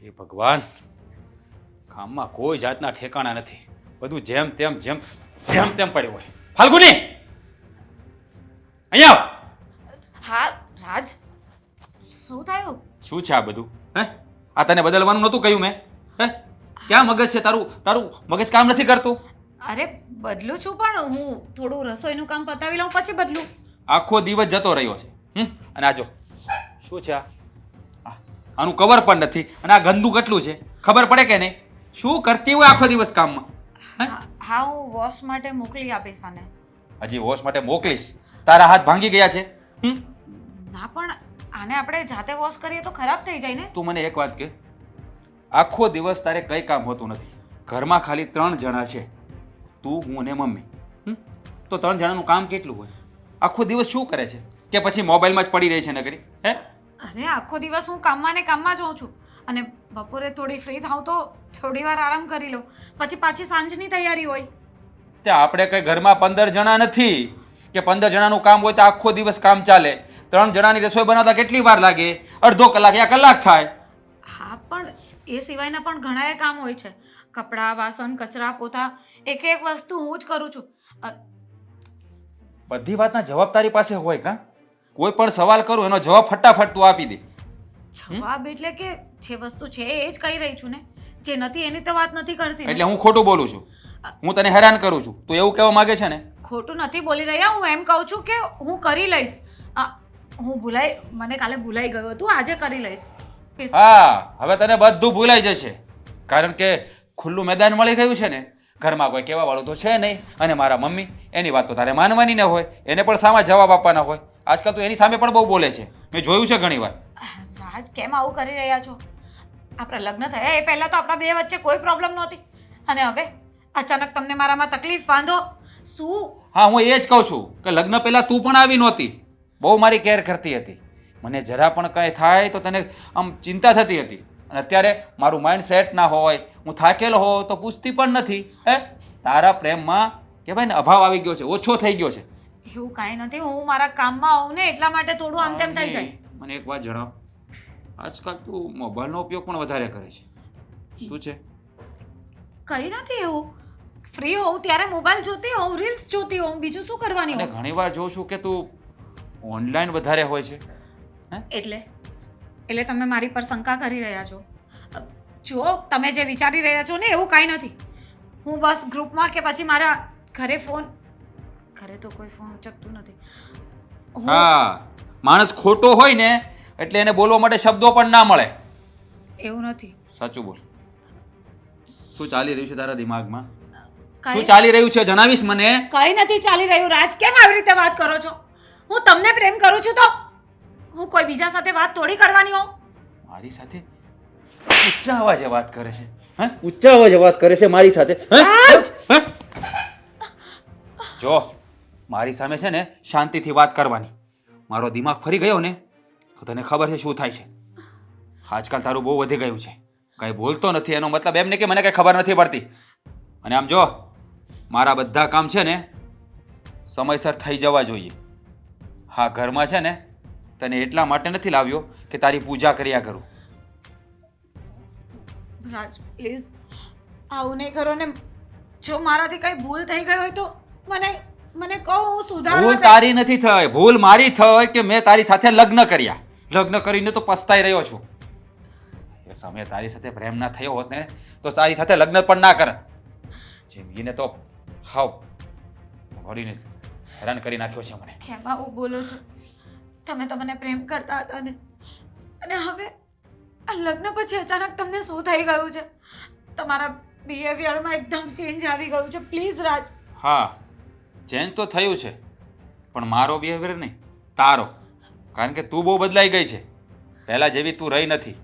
હે ભગવાન, ગામમાં કોઈ જાતના ઠેકાણા નથી. બધું જેમ તેમ પડ્યું હોય. ફાલ્ગુની, અહીંયા આવ. હા રાજ, શું થયું? શું છે આ બધું? હે, આ તને બદલવાનું નહોતું કહ્યું મેં? હે, ક્યાં મગજ છે તારું? તારું મગજ કામ નથી કરતું? અરે બદલું છું, પણ હું થોડું રસોઈનું કામ પતાવી લઉં પછી બદલું. આખો દિવસ જતો રહ્યો છે. અને આ જો શું છે આનું કવર પણ નથી. અને આ ગંદુ કેટલું છે ખબર પડે કે નહીં? શું કરતી હોય આખો દિવસ કામમાં? હા, હું વોશ માટે મોકલી આપીશ આને. હજી વોશ માટે મોકલીશ? તારા હાથ ભાંગી ગયા છે? ના, પણ આને આપણે જાતે વોશ કરીએ તો ખરાબ થઈ જાય ને. તું મને એક વાત કે, આખો દિવસ તારે કઈ કામ હોતું નથી. ઘરમાં ખાલી 3 જણા છે, તું, હું અને મમ્મી. તો 3 જણાનું કામ કેટલું હોય? આખો દિવસ શું કરે છે? કે પછી મોબાઈલમાં જ પડી રહી છે નગરી? હે, અરે આખો દિવસ હું કામમાં ને કામમાં જ હોઉં છું, અને બપોરે થોડી ફ્રી થાઉં તો થોડી વાર આરામ કરી લઉં, પછી પાછી સાંજની તૈયારી હોય. તે આપણે કઈ ઘરમાં 15 જણા નથી કે 15 જણાનું કામ હોય તો આખો દિવસ કામ ચાલે. 3 જણાની રસોઈ બનાવતા કેટલી વાર લાગે? અડધો કલાક યા કલાક થાય. હા, પણ એ સિવાયના પણ ઘણા કામ હોય છે. કપડાં, વાસણ, કચરા, પોતા, એક એક વસ્તુ હું જ કરું છું. બધી વાતના જવાબ તારી પાસે હોય કા? કોઈ પણ સવાલ કરું એનો જવાબ ફટાફટ તું આપી દે. જવાબ એટલે કે જે વસ્તુ છે એ જ કહી રહી છું ને, જે નથી એની તો વાત નથી કરતી ને. એટલે હું ખોટું બોલું છું? હું તને હેરાન કરું છું? તું એવું કહેવા માંગે છે ને? ખોટું નથી બોલી રહ્યા, હું એમ કહું છું કે હું કરી લઈશ. મને કાલે ભૂલાઈ ગયું હતું, આજે કરી લઈશ. હા, હવે તને બધું ભૂલાઈ જશે, કારણ કે ખુલ્લું મેદાન મળી ગયું છે ને. ઘરમાં કોઈ કહેવા વાળું તો છે નહીં, અને મારા મમ્મી, એની વાત તો તારે માનવાની ન હોય, એને પણ સામા જવાબ આપવાના હોય. આજકાલ તો એની સામે પણ બહુ બોલે છે, મેં જોયું છે ઘણી વાર. રાજ, કેમ આવું કરી રહ્યા છો? આપણા લગ્ન થયા એ પહેલા તો આપણા બે વચ્ચે કોઈ પ્રોબ્લેમ નહોતી, અને હવે અચાનક તમને મારામાં તકલીફ વાંધો શું? હા, હું એ જ કહું છું કે લગ્ન પહેલા તું પણ આવી નહોતી, બહુ મારી કેર કરતી હતી. મને જરા પણ કંઈ થાય તો તને આમ ચિંતા થતી હતી. અને અત્યારે મારું માઇન્ડ સેટ ના હોય, હું થાકેલો હોઉં તો પૂછતી પણ નથી. હે, તારા પ્રેમમાં કહેવાય ને અભાવ આવી ગયો છે, ઓછો થઈ ગયો છે. એવું કાંઈ નથી, હું મારા કામમાં આવું ને એટલા માટે થોડું આમ તેમ થઈ જાય. મને એક વાત જણાવ, આજકાલ તું મોબાઈલનો ઉપયોગ પણ વધારે કરે છે, શું છે? કંઈ નથી એવું, ફ્રી હોઉં ત્યારે મોબાઈલ જોતી હોઉં, રીલ્સ જોતી હોઉં, બીજું શું કરવાની અને હોઉં. ઘણીવાર જોઉં છું કે તું ઓનલાઈન વધારે હોય છે. એટલે તમે મારી પર શંકા કરી રહ્યા છો? જો તમે જે વિચારી રહ્યા છો ને એવું કાંઈ નથી. હું બસ ગ્રુપમાં કે પછી મારા ઘરે તો કોઈ ફોન ઉચકતું નથી. હા, માણસ ખોટો હોય ને એટલે એને બોલવા માટે શબ્દો પણ ના મળે. એવું નથી. સાચું બોલ, શું ચાલી રહ્યું છે તારા દિમાગમાં? શું કંઈ ચાલી રહ્યું છે જણાવીશ મને? કંઈ નથી ચાલી રહ્યું. રાજ, કેમ આવી રીતે વાત કરો છો? હું તમને પ્રેમ કરું છું તો હું કોઈ બીજા સાથે વાત થોડી કરવાની હોઉં. મારી સાથે ઊંચા અવાજે વાત કરે છે? હે, ઊંચા અવાજે વાત કરે છે મારી સાથે? હે? જો, મારી સામે છે ને શાંતિથી વાત કરવાની. મારો દિમાગ ફરી ગયો ને તો તને ખબર છે શું થાય છે. આજકાલ તારું બહુ વધી ગયું છે, કંઈ બોલતો નથી એનો મતલબ એમ નહીં કે મને કંઈ ખબર નથી પડતી. અને આમ જો, મારા બધા કામ છે ને સમયસર થઈ જવા જોઈએ. હા, ઘરમાં છે ને તને એટલા માટે નથી લાવ્યો કે તારી પૂજા કર્યા કરું. રાજ, પ્લીઝ આવું નહીં કરો ને. જો મારાથી કઈ ભૂલ થઈ ગઈ હોય તો મને કહો, હું સુધારવા. ભૂલ તારી નથી થઈ, ભૂલ મારી થઈ કે મેં તારી સાથે લગ્ન કર્યા. લગ્ન કરીને તો પસ્તાઈ રહ્યો છું. એ સમયે તારી સાથે પ્રેમ ના થયો હોત ને તો તારી સાથે લગ્ન પણ ના કરત. જિંદગીને તો હાવ ઘડીને હેરાન કરી નાખ્યો છે મને. કેમ આવું બોલો છો? તમે તો મને પ્રેમ કરતા હતા ને, અને હવે આ લગ્ન પછી અચાનક તમને શું થઈ ગયું છે? તમારા બિહેવિયરમાં એકદમ ચેન્જ આવી ગયું છે. પ્લીઝ રાજ. હા, ચેન્જ તો થયું છે, પણ મારો બિહેવિયર નહીં, તારો. કારણ કે તું બહુ બદલાઈ ગઈ છે, પહેલાં જેવી તું રહી નથી.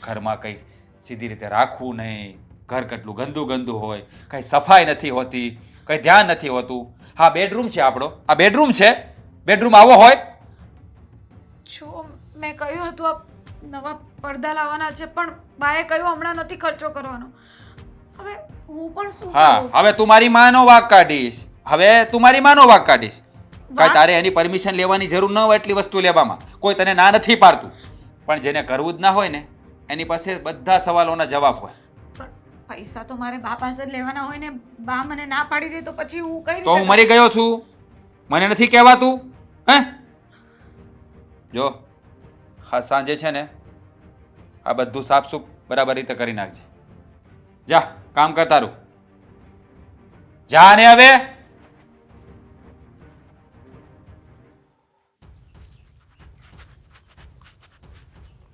ઘરમાં કંઈ સીધી રીતે રાખવું નહીં, ઘર કેટલું ગંદુ ગંદુ હોય, કંઈ સફાઈ નથી હોતી, કંઈ ધ્યાન નથી હોતું. હા, બેડરૂમ છે આપણો, આ બેડરૂમ છે, બેડરૂમ આવો હોય. જો મેં કહ્યું હતું આ નવા પડદા લાવવાના છે, પણ બાએ કહ્યું હમણાં નથી ખર્ચો કરવાનો. હવે હું પણ શું હા, કરું? હવે તું મારી માનો વાક કાઢીશ. કાંઈ તારે એની પરમિશન લેવાની જરૂર ન હોય એટલી વસ્તુ લેવામાં. કોઈ તને ના નથી પાડતું, પણ જેને કરવું જ ના હોય ને એની પાસે બધા સવાલોના જવાબ હોય. પણ પૈસા તો મારે બા પાસે જ લેવાના હોય ને. બા મને ના પાડી દે તો પછી હું કઈ તો હું રીતે મરી ગયો છું? મને નથી કહેવાતું? હે જો હા સાંજે છે ને આ બધું સાફસૂફ બરાબર રીતે કરી નાખજે. જા કામ કર તારું. જા ને હવે.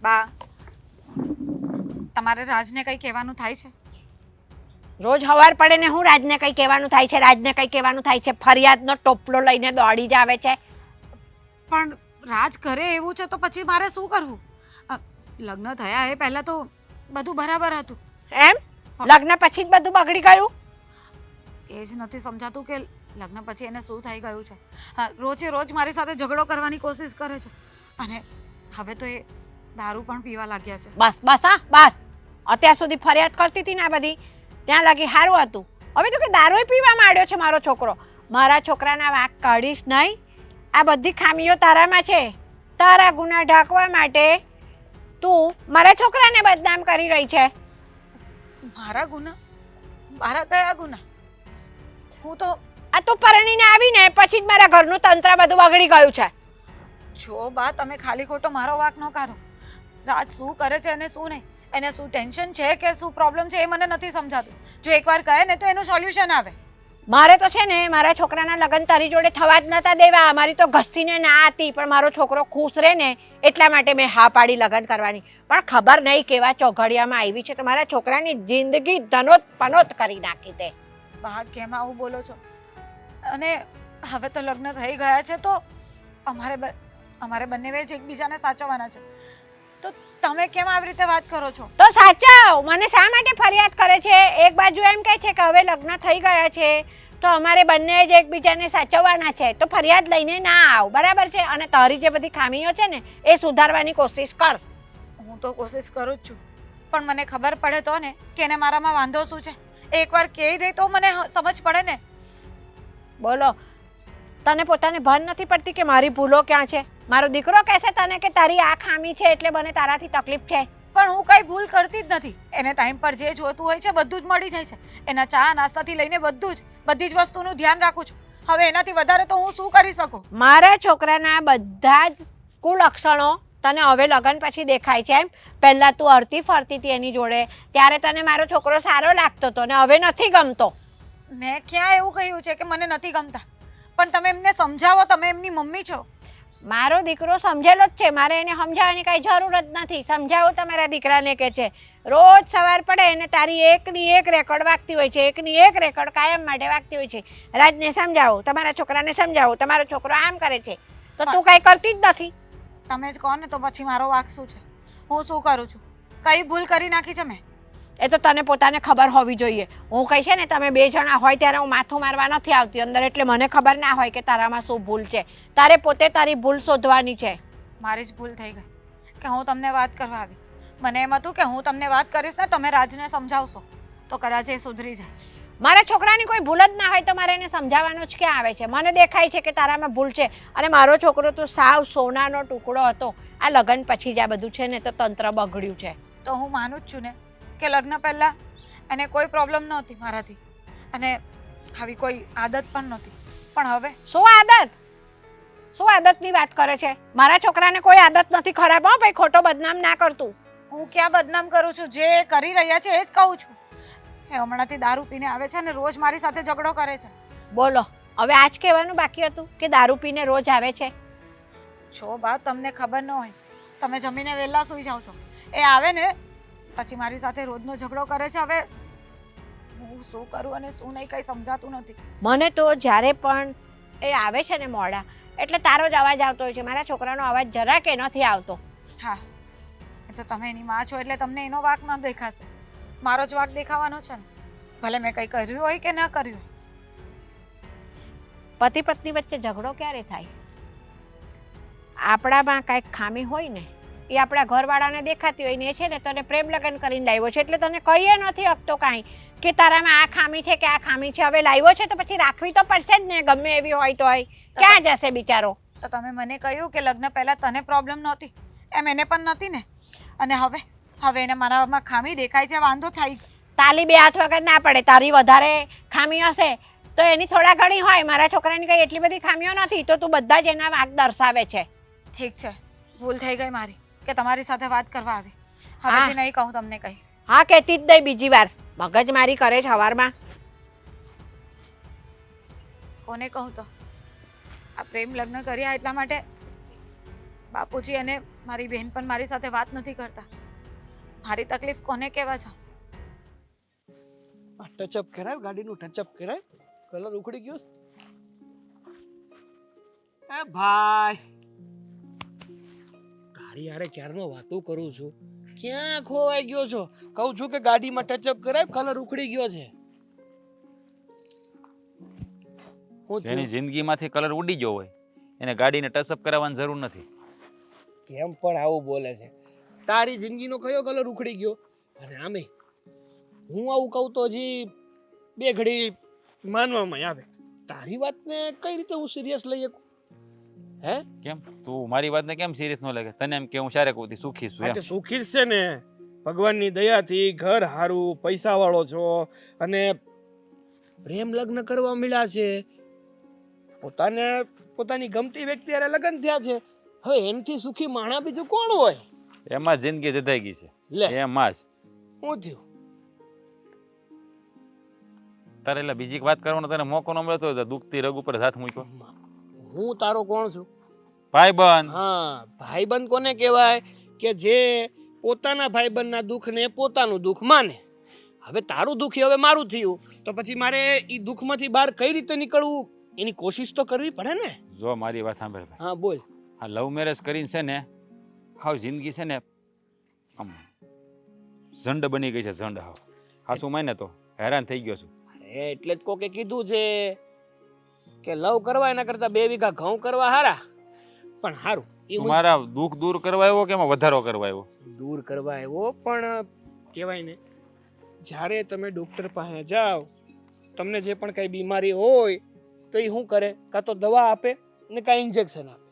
બા તમારે રાજને કઈ કહેવાનું થાય છે? રોજ હવાર પડે ને હું રાજને કઈ કહેવાનું થાય છે, રાજને કઈ કહેવાનું થાય છે, ફરિયાદનો ટોપલો લઈને દોડી જ આવે છે. પણ રાજ કરે એવું છે તો પછી મારે શું કરવું? લગ્ન થયા એ પહેલા તો બધું બરાબર હતું. એમ લગ્ન પછી જ બધું બગડી ગયું? એ જ નથી સમજાતું કે લગ્ન પછી એને શું થઈ ગયું છે. રોજે રોજ મારી સાથે ઝઘડો કરવાની કોશિશ કરે છે અને હવે તો એ દારૂ પણ પીવા લાગ્યા છે. બસ બસ હા બસ. અત્યાર સુધી ફરિયાદ કરતી હતી ને આ બધી, ત્યાં લાગી સારું હતું. હવે તો કે દારૂ પીવા માંડ્યો છે મારો છોકરો. મારા છોકરાના વાંક કાઢીશ નહીં. આ બધી ખામીઓ તારામાં છે. તારા ગુના ઢાંકવા માટે તું મારા છોકરાને બદનામ કરી રહી છે. મારા ગુના? મારા કયા ગુના? હું તો આ તું પરણીને આવીને પછી જ મારા ઘરનું તંત્ર બધું બગડી ગયું છે. જો બા તમે ખાલી ખોટો મારો વાંક ન કાઢો. રાજ શું કરે છે અને શું નહીં, એને શું ટેન્શન છે કે શું પ્રોબ્લેમ છે એ મને નથી સમજાતું. જો એકવાર કહે ને તો એનું સોલ્યુશન આવે. મારે તો છે ને મારા છોકરાના લગ્ન તારી જોડે થવા જ નતા દેવા. મારી તો ઘસ્તીને ના હતી, પણ મારો છોકરો ખુશ રહે ને એટલા માટે મેં હા પાડી લગ્ન કરવાની. પણ ખબર નહીં કેવા ચોઘડિયામાં આવી છે તો મારા છોકરાની જિંદગી ધનોત પનોત કરી નાખી તે. બહાર કેમ આવું બોલો છો? અને હવે તો લગ્ન થઈ ગયા છે તો અમારે બંને જ એકબીજાને સાચવવાના છે. તો તમે કેમ આવી રીતે વાત કરો છો? તો સાચવ. મને શા માટે ફરિયાદ કરે છે? એક બાજુ એમ કહે છે કે હવે લગ્ન થઈ ગયા છે તો અમારે બંને જ એકબીજાને સાચવવાના છે, તો ફરિયાદ લઈને ના આવ, બરાબર છે? અને તારી જે બધી ખામીઓ છે ને એ સુધારવાની કોશિશ કર. હું તો કોશિશ કરું જ છું, પણ મને ખબર પડે તો ને કે એને મારામાં વાંધો શું છે. એકવાર કહી દે તો મને સમજ પડે ને. બોલો, તને પોતાને ભાન નથી પડતી કે મારી ભૂલો ક્યાં છે? મારો દીકરો કહેશે તને કે તારી આ ખામી છે એટલે મને તારાથી તકલીફ છે. પણ હું કઈ ભૂલ કરતી જ નથી. એને ટાઈમ પર જે જોતું હોય છે બધું જ મળી જાય છે. એના ચા નાસ્તાથી લઈને બધી જ વસ્તુનું ધ્યાન રાખું છું. હવે એનાથી વધારે તો હું શું કરી શકું? મારા છોકરાના બધા જ કુલક્ષણો તને હવે લગ્ન પછી દેખાય છે એમ? પહેલા તું હરતી ફરતી હતી એની જોડે ત્યારે તને મારો છોકરો સારો લાગતો હતો ને હવે નથી ગમતો. મેં ક્યાં એવું કહ્યું છે કે મને નથી ગમતા? પણ તમે એમને સમજાવો, તમે એમની મમ્મી છો. મારો દીકરો સમજેલો જ છે, મારે એને સમજાવવાની કાંઈ જરૂર જ નથી. સમજાવો તમારા દીકરાને કે છે રોજ સવાર પડે એને તારી એકની એક રેકોર્ડ વાગતી હોય છે, એકની એક રેકોર્ડ કાયમ માટે વાગતી હોય છે. રાજને સમજાવો, તમારા છોકરાને સમજાવો, તમારો છોકરો આમ કરે છે તો તું કાંઈ કરતી જ નથી. તમે જ કહો ને તો પછી મારો વાંક શું છે? હું શું કરું છું? કઈ ભૂલ કરી નાખી છે મેં? એ તો તને પોતાને ખબર હોવી જોઈએ. હું કહી છે ને તમે બે જણા હોય ત્યારે હું માથું મારવા નથી આવતી અંદર, એટલે મને ખબર ના હોય કે તારામાં શું ભૂલ છે. તારે પોતે તારી ભૂલ શોધવાની છે. મારી જ ભૂલ થઈ ગઈ કે હું તમને વાત કરવા આવી. મને એમ હતું કે હું તમને વાત કરીશ ને તમે રાજને સમજાવશો તો કદાચ એ સુધરી જાય. મારા છોકરાની કોઈ ભૂલ જ ના હોય તો મારે એને સમજાવવાનું જ ક્યાં આવે છે? મને દેખાય છે કે તારામાં ભૂલ છે. અને મારો છોકરો તો સાવ સોનાનો ટુકડો હતો. આ લગ્ન પછી જ આ બધું છે ને તો તંત્ર બગડ્યું છે. તો હું માનું જ છું ને કે લગ્ન પહેલા એને કોઈ પ્રોબ્લેમ નહોતી મારાથી, અને આવી કોઈ આદત પણ નહોતી. પણ હવે શું આદત? શું આદતની વાત કરે છે? મારા છોકરાને કોઈ આદત નથી ખરાબ. હો ભાઈ, ખોટો બદનામ ના કરતું. હું ક્યાં બદનામ કરું છું? જે કરી રહ્યા છે એ જ કહું છું. એ હમણાંથી દારૂ પીને આવે છે અને રોજ મારી સાથે ઝઘડો કરે છે. બોલો, હવે આજ કહેવાનું બાકી હતું કે દારૂ પીને રોજ આવે છે? છો બા, તમને ખબર ન હોય, તમે જમીને વહેલા સૂઈ જાઓ છો. એ આવે ને પછી મારી સાથે રોજનો ઝઘડો કરે છે. હવે હું શું કરું અને શું નહીં કઈ સમજાતું નથી. મને તો જ્યારે પણ એ આવે છે ને મોડા એટલે તારો જ અવાજ આવતો હોય છે. મારા છોકરાનો અવાજ જરા કે નથી આવતો. હા, એ તો તમે એની માં છો એટલે તમને એનો વાંક ન દેખાશે. મારો જ વાંક દેખાવાનો છે ને, ભલે મેં કંઈ કર્યું હોય કે ન કર્યું. પતિ પત્ની વચ્ચે ઝઘડો ક્યારે થાય? આપણામાં કાંઈક ખામી હોય ને એ આપણા ઘરવાળાને દેખાતી હોય ને એ છે ને તને પ્રેમ લગ્ન કરીને લાવ્યો છે એટલે તને કહીએ નથી શકતો કાંઈ કે તારામાં આ ખામી છે કે આ ખામી છે. હવે લાવ્યો છે તો પછી રાખવી તો પડશે જ ને, ગમે એવી હોય તો. ક્યાં જશે બિચારો? તો તમે મને કહ્યું કે લગ્ન પહેલા તને પ્રોબ્લેમ નહોતી, એમ એને પણ નથી ને. અને હવે હવે એને મારામાં ખામી દેખાય છે, વાંધો થાય. તાલી બે હાથ વગર ના પડે. તારી વધારે ખામી હશે તો એની થોડા ઘણી હોય. મારા છોકરાની કઈ એટલી બધી ખામીઓ નથી, તો તું બધા જ એના વાંક દર્શાવે છે. ઠીક છે, ભૂલ થઈ ગઈ મારી કે તમારી સાથે વાત કરવા આવી. હવેથી નહીં કહું તમને કંઈ. હા, કહેતી જ નહીં બીજી વાર. મગજમારી કરે છે સવારમાં. કોને કહું તો આ પ્રેમ લગ્ન કર્યા એટલા માટે બાપુજી અને મારી બહેન પણ મારી સાથે વાત નથી કરતા. મારી તકલીફ કોને કહેવા છો? ટચઅપ કરાય, ગાડીનું ટચઅપ કરાય. કલર ઉખડી ગયો છે. એ ભાઈ, ગાડી યારે ક્યારનો વાતો કરું છું, ક્યાં ખોવાઈ ગયો છો? કહું છું કે ગાડીમાં ટચઅપ કરાય, કલર ઉખડી ગયો છે. હું જેની જિંદગીમાંથી કલર ઉડી ગયો હોય એને ગાડીને ટચઅપ કરાવવાની જરૂર નથી. કેમ પણ આવું બોલે છે? તારી જિંદગીનો કયો કલર ઉખડી ગયો? અને આમે હું આવું કહું તો હજી બે ઘડી માનવામાં આવે. તારી વાતને કઈ રીતે હું સિરિયસ લઈ શકું? હે કેમ તું મારી વાતને કેમ સિરિયસ ન લાગે? તને એમ કે હું સારે કહું સુખી છું એમ? સુખી જ છે ને, ભગવાનની દયાથી ઘર હારું, પૈસા વાળો છો અને પ્રેમ લગ્ન કરવા મળ્યા છે. પોતાની ગમતી વ્યક્તિ હારે લગ્ન થયા છે. હવે એનથી સુખી માણા બીજું કોણ હોય? એમાં જિંદગી જધાઈ ગઈ છે. લે એમાં જ શું થયું? તારે એટલે બીજી વાત કરવાનો તને મોકો ન મળતો હોય તો દુખતી રગ ઉપર હાથ મૂક્યો. હું તારો કોણ છું? ભાઈબંધ. હા, ભાઈબંધ કોને કહેવાય? કે જે પોતાના ભાઈબંધના દુઃખને પોતાનું દુઃખ માને. હવે તારું દુઃખ હવે મારું થયું તો પછી મારે એ દુઃખમાંથી બહાર કઈ રીતે નીકળવું એની કોશિશ તો કરવી પડે ને. જો મારી વાત સાંભળ ભાઈ. હા બોલ. આ લવ મેરેજ કરીને છે ને હાવ જિંદગી છે ને આમ ઝંડ બની ગઈ છે. ઝંડ હાવ હાસું માને તો હેરાન થઈ ગયો છું. અરે એટલે જ કોકે કીધું છે કે લવ કરવા એના કરતા 2 વીઘા ઘઉં કરવા હારા. પણ હારું તું મારા દુઃખ દૂર કરવા આવ્યો કે એમાં વધારો કરવા આવ્યો? દૂર કરવા આવ્યો, પણ કહેવાય ને જ્યારે તમે ડૉક્ટર પાસે જાઓ, તમને જે પણ કઈ બીમારી હોય તો એ શું કરે? કાં તો દવા આપે ને કાં ઇન્જેક્શન આપે.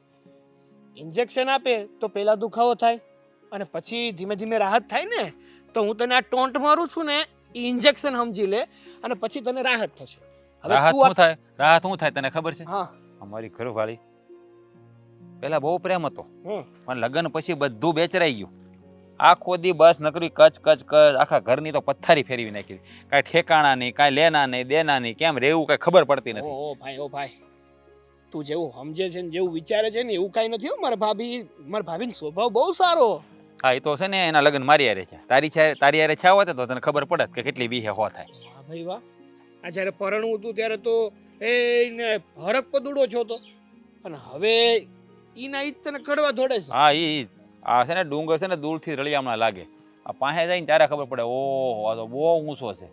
ઇન્જેક્શન આપે તો પહેલા દુખાવો થાય અને પછી ધીમે ધીમે રાહત થાય ને. તો હું તને આ ટોન્ટ મારું છું ને, એ ઇન્જેક્શન સમજી લે અને પછી તને રાહત થશે. હવે રાહત તું શું થાય? રાહત શું થાય તને ખબર છે? હા, અમારી ઘરવાળી પેલા બહુ પ્રેમ હતો હમ, પણ લગ્ન પછી બધું બેચરાઈ ગયું. આખો દી બસ નકરી કચ કચ કચ, આખા ઘરની તો પથ્થારી ફેરવી નાખી. કાંઈ ઠેકાણા નહીં, કાંઈ લેના નહીં, દેના નહીં, કેમ રહેવું કાંઈ ખબર પડતી નથી. ઓ ભાઈ, તું જેવું સમજે છે ને જેવું વિચારે છે ને એવું કાંઈ નથી હો. મારા ભાભીનો સ્વભાવ બહુ સારો. હા, એ તો છે ને એના લગ્ન મારી હારે છે. તારી હારે છા હોત તો તને ખબર પડે કે કેટલી બીહે હો થાય. વાહ ભાઈ વાહ. આ જ્યારે પરણવું હતું ત્યારે તો એને હરક પદુડો છો તો, અને હવે ઈના ઈજ તને કડવા ધોડે છે. હા, ઈ આ છે ને ડુંગર છે ને દૂરથી રળિયામણા લાગે. આ પાસે જઈને ત્યારે ખબર પડે ઓહો આ તો બહુ ઊંચો છે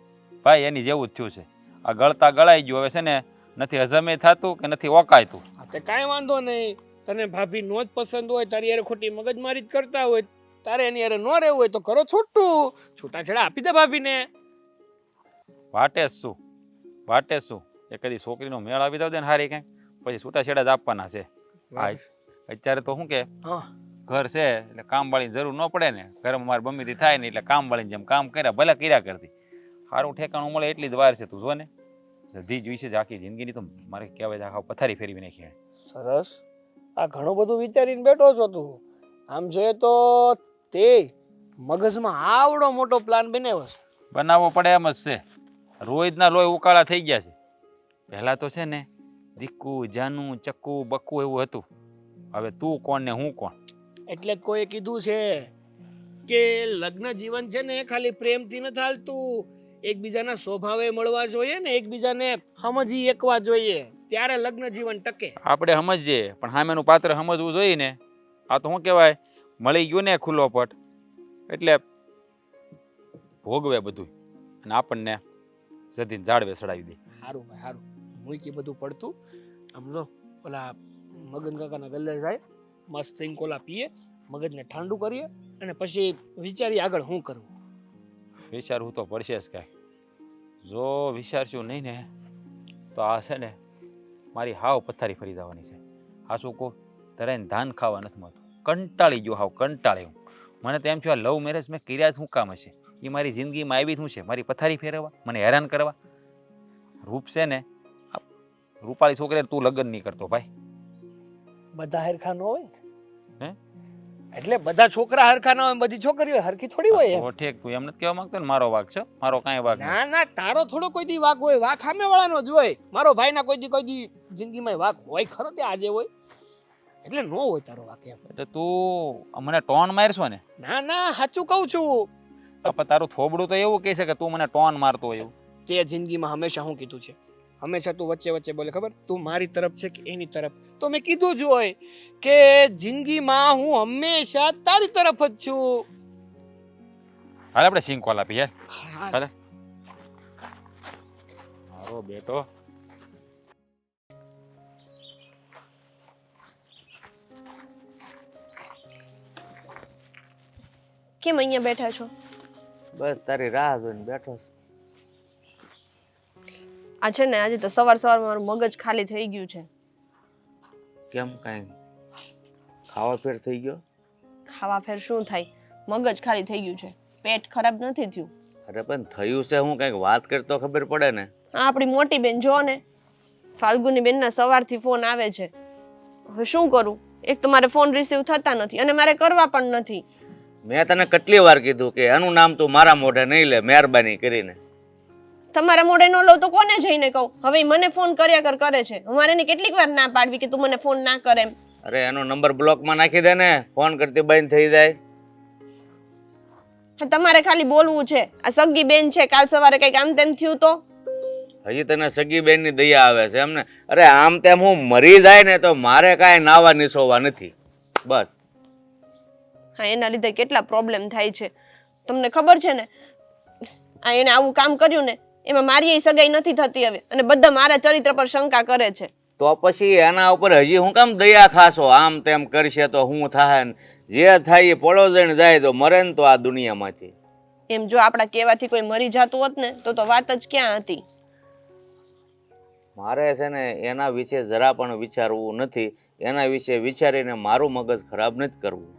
ભાઈ. એની જેવું જ થયું છે. આ ગળતા ગળાઈ ગયું. હવે છે ને નથી હજમે થતું કે નથી ઓકાયતું. તે કાંઈ વાંધો નહીં. તને ભાભી નો જ પસંદ હોય, તારી યારે ખોટી મગજમારી જ કરતા હોય, તારે એની યારે ન રહેવું હોય તો કરો છૂટાછેડા આપી દે ભાભીને. વાટે શું એ કદી છોકરીનો મેળ આવી દઉં દે ને હારી કંઈક પછી છૂટાછેડા જ આપવાના છે. હા, અત્યારે તો શું કે હા, ઘર છે એટલે કામવાળીની જરૂર ન પડે ને. ઘરમાં મારે બમીથી થાય ને એટલે કામવાળીની જેમ કામ કર્યા ભલે કર્યા કરતી. સારું ઠેકાણું મળે એટલી જ વાર છે. તું જો ને સધી જોઈ છે આખી જિંદગીની તો મારે કહેવાય આખા પથારી ફેરવી નાખી. સરસ. આ ઘણું બધું વિચારીને બેઠો છો તું. આમ જોઈએ તો તે મગજમાં આવડો મોટો પ્લાન બનાવ્યો છે. બનાવવો પડે એમ જ છે. રોજના લોહી ઉકાળા થઈ ગયા છે. પહેલા તો છે ને દીકુ જાનું ચક્કુ બક્કુ એવું હતું. હવે તું કોણ ને હું કોણ. એટલે જ કોઈએ કીધું છે કે લગ્ન જીવન છે ને ખાલી પ્રેમથી ન ચાલતું, એકબીજાના સ્વભાવે મળવા જોઈએ ને એકબીજાને સમજી એકવા જોઈએ, ત્યારે લગ્ન જીવન ટકે. આપણે સમજીએ પણ સામેનું પાત્ર સમજવું જોઈએ ને. આ તો શું કહેવાય મળી ગયું ને ખુલ્લો પટ એટલે ભોગવે બધું અને આપણને સધીને ઝાડવે ચડાવી દે. સારું ભાઈ સારું. મૂકી બધું પડતું આમ લો ઓલા મગન કાકાના ગલ્લે જાય, મસ્ત થઈને કોલા પીએ, મગજને ઠંડુ કરીએ અને પછી વિચારીએ આગળ શું કરવું. વિચારવું તો પડશે જ કાંઈ. જો વિચારશું નહીં ને તો આ છે ને મારી હાવ પથારી ફરી જવાની છે. હાચું કહું ધરાઈને ધાન ખાવા નથી મળતું. કંટાળી ગયો હાવ કંટાળી. મને તો એમ થયું આ લવ મેરેજ મેં કર્યા જ શું કામ હશે? એ મારી જિંદગીમાં આવી શું છે? મારી પથારી ફેરવવા, મને હેરાન કરવા? રૂપ છે ને, આ રૂપાળી છોકરી તું લગ્ન નહીં કરતો ભાઈ. બધા હરખા ન હોય હે? એટલે બધા છોકરા હરખા ન હોય બધી છોકરીઓ હરખી થોડી હોય એમ. તો ઠીક, તું એમ નથી કહેવા માંગતો ને મારો વાંક છે? મારો કાંઈ વાંક નથી. ના ના, તારો થોડો કોઈ દી વાક હોય, વાક સામે વાળાનો જ હોય. મારો ભાઈ ના કોઈ દી જિંદગીમાં વાક હોય ખરો તે આજે હોય એટલે નો હોય તારો વાક એમ. એટલે તું મને ટોન મારશો ને? ના ના, સાચું કહું છું. પણ તારું થોબડું તો એવું કહે છે કે તું મને ટોન મારતો હોય એવું. તે જિંદગીમાં હંમેશા હું કીધું છે, હંમેશા તું વચ્ચે વચ્ચે બોલે ખબર, તું મારી તરફ છે કે એની તરફ? તો મેં કીધું જ હોય કે જિંદગીમાં હું હંમેશા તારી તરફ જ છું. હાલ આપણે સિંગ કોલ આપી યાર. હા, હાલે મારો બેટો. કેમ અહીંયા બેઠા છો? બસ તારી રાહ જોઈને બેઠો છું. આ છે ને આજે તો સવારમાં મારું મગજ ખાલી થઈ ગયું છે. કેમ કાંઈ ખાવા ફેર થઈ ગયો? ખાવા ફેર શું થાય, મગજ ખાલી થઈ ગયું છે, પેટ ખરાબ નથી થયું. અરે પણ થયું છે હું, કંઈક વાત કરતો ખબર પડે ને. આ આપણી મોટી બેન જો ને, ફાલ્ગુની બેનના સવારથી ફોન આવે છે. હવે શું કરું? એક તો મારે ફોન રિસીવ થતા નથી અને મારે કરવા પણ નથી. મેં તને કેટલી વાર કીધું કે આનું નામ તું મારા મોઢે નહીં લે, મહેરબાની કરીને. તમારા મોઢે ન લઉં તો કોને જઈને કહું? હવે ઈ મને ફોન કર્યા કરે છે. અમારે એની કેટલીક વાર ના પાડવી કે તું મને ફોન ના કરે એમ. અરે એનો નંબર બ્લોકમાં નાખી દે ને, ફોન કરતી બંધ થઈ જાય. હા, તમારે ખાલી બોલવું છે. આ સગી બેન છે, કાલ સવારે કઈક આમ તેમ થયું તો હજી તને સગી બેનની દયા આવે છે એમને? અરે આમ તેમ હું મરી જાય ને તો મારે કાંઈ નાવા નિસોવા નથી, બસ. હા, એના લીધે કેટલા પ્રોબ્લેમ થાય છે તમને ખબર છે ને? આ એને આવું કામ કર્યું ને એમાં મારી સગાઈ નથી થતી હવે, અને બધા મારા ચરિત્ર પર શંકા કરે છે. તો પછી એના ઉપર હજી હું કામ દયા ખાશો? આમ તેમ કરશે તો હું થાય ને? જે થાય એ પડોજણ જાય તો મરે ને તો આ દુનિયામાંથી. એમ જો આપણા કહેવાથી કોઈ મરી જતું હોત ને તો વાત જ ક્યાં હતી. મારે છે ને એના વિશે જરા પણ વિચારવું નથી. એના વિશે વિચારીને મારું મગજ ખરાબ નથી કરવું.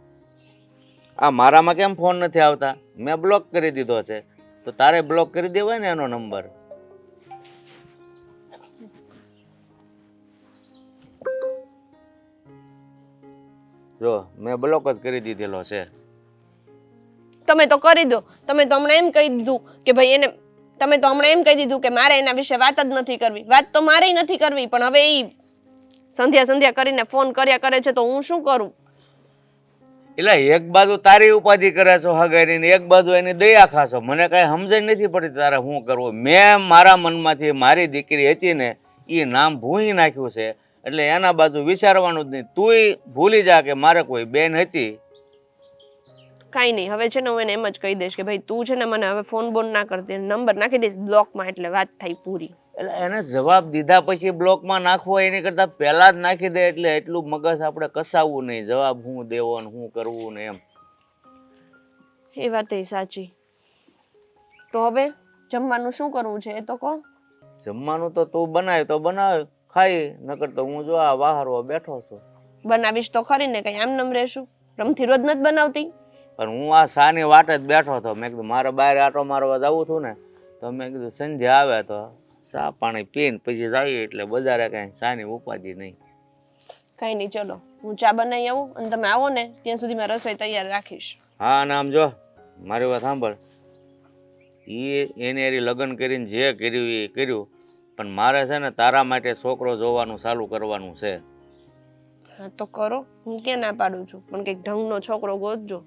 આ મારામાં કેમ ફોન નથી આવતા? મેં બ્લોક કરી દીધો છે, તો તારે બ્લોક કરી દેવાય ને એનો નંબર. જો મેં બ્લોક જ કરી દીધેલો છે. તમે તો કરી દો. તમે તો હમણાં એમ કહી દીધું કે ભાઈ એને, તમે તો હમણાં એમ કહી દીધું કે મારે એના વિશે વાત જ નથી કરવી. વાત તો મારે નથી કરવી, પણ હવે ઈ સંધ્યા કરીને ફોન કર્યા કરે છે તો હું શું કરું? એટલે એક બાજુ તારી ઉપાધિ કરે છો હગારીને, એક બાજુ એની દયા ખાશો. મને કઈ સમજણ નથી પડતી તારે શું કરવું. મેં મારા મનમાંથી મારી દીકરી હતી ને એ નામ ભૂલી નાખ્યું છે, એટલે એના બાજુ વિચારવાનું જ નહીં. તુંય ભૂલી જા કે મારે કોઈ બેન હતી. કાંઈ નહીં, હવે છે ને હું એને એમ જ કહી દઈશ કે ભાઈ તું છે ને મને હવે ફોન બોન ના કરતી, નંબર નાખી દઈશ બ્લોકમાં, એટલે વાત થઈ પૂરી. એટલે એને જવાબ દીધા પછી બ્લોકમાં નાખવો એની કરતા પહેલા જ નાખી દે, એટલે એટલું મગજ આપણે કસાવવું નહીં. જવાબ શું દેવો ને શું કરવું ને એમ. એ વાત એ સાચી. તો હવે જમવાનું શું કરવું છે એ તો કહો. જમવાનું તો તું બનાય તો બનાવ, ખાઈ, નકર તો હું જો આ વાહરવા બેઠો છું. બનાવીશ તો ખરી ને, કઈ આમ નમ રહેશું? રમથી રોજ નથી બનાવતી. પણ હું આ સાની વાટ જ બેઠો હતો. મેં કીધું મારે બહાર આટો મારવા જવું હતું ને, તો મેં કીધું સંધ્યા આવે તો ચા પાણી પીને પછી જઈએ, એટલે બજારે કાંઈ સાની ઉપાધિ નહીં. કઈ નહીં, ચલો હું ચા બનાવી આવું અને તમે આવો ને ત્યાં સુધી મેં રસોઈ તૈયાર રાખીશ. હા, અને આમ જો મારી વાત સાંભળ, એને એરી લગ્ન કરીને જે કર્યું એ કર્યું, પણ મારે છે ને તારા માટે છોકરો જોવાનું ચાલુ કરવાનું છે. હા તો કરો, હું ક્યાં ના પાડું છું, પણ કંઈક ઢંગનો છોકરો ગોતજો.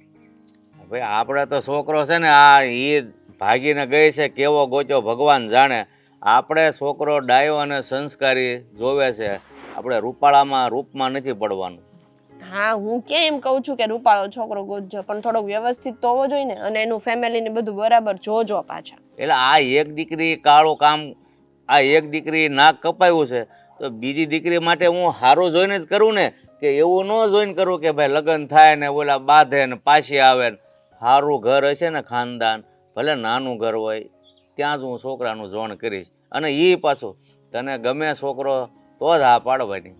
ભાઈ આપણે તો છોકરો છે ને આ એ ભાગીને ગઈ છે, કેવો ગોત્યો ભગવાન જાણે. આપણે છોકરો ડાયો અને સંસ્કારી જોવે છે. આપણે રૂપાળામાં રૂપમાં નથી પડવાનું. હા, હું ક્યાં એમ કહું છું કે રૂપાળો છોકરો ગોતજો, પણ થોડોક વ્યવસ્થિત તો હોવો જોઈએ ને, અને એનું ફેમિલી ને બધું બરાબર જોજો પાછા. એટલે આ એક દીકરી કાળું કામ, આ એક દીકરી નાક કપાયું છે, તો બીજી દીકરી માટે હું સારું જોઈને જ કરું ને, કે એવું ન જોઈને કરું કે ભાઈ લગ્ન થાય ને ઓલા બાંધે ને પાછી આવે ને. સારું ઘર હશે ને ખાનદાન, ભલે નાનું ઘર હોય, ત્યાં જ હું છોકરાનું જોણ કરીશ. અને એ પાછું તને ગમે છોકરો તો જ હા પાડવાની.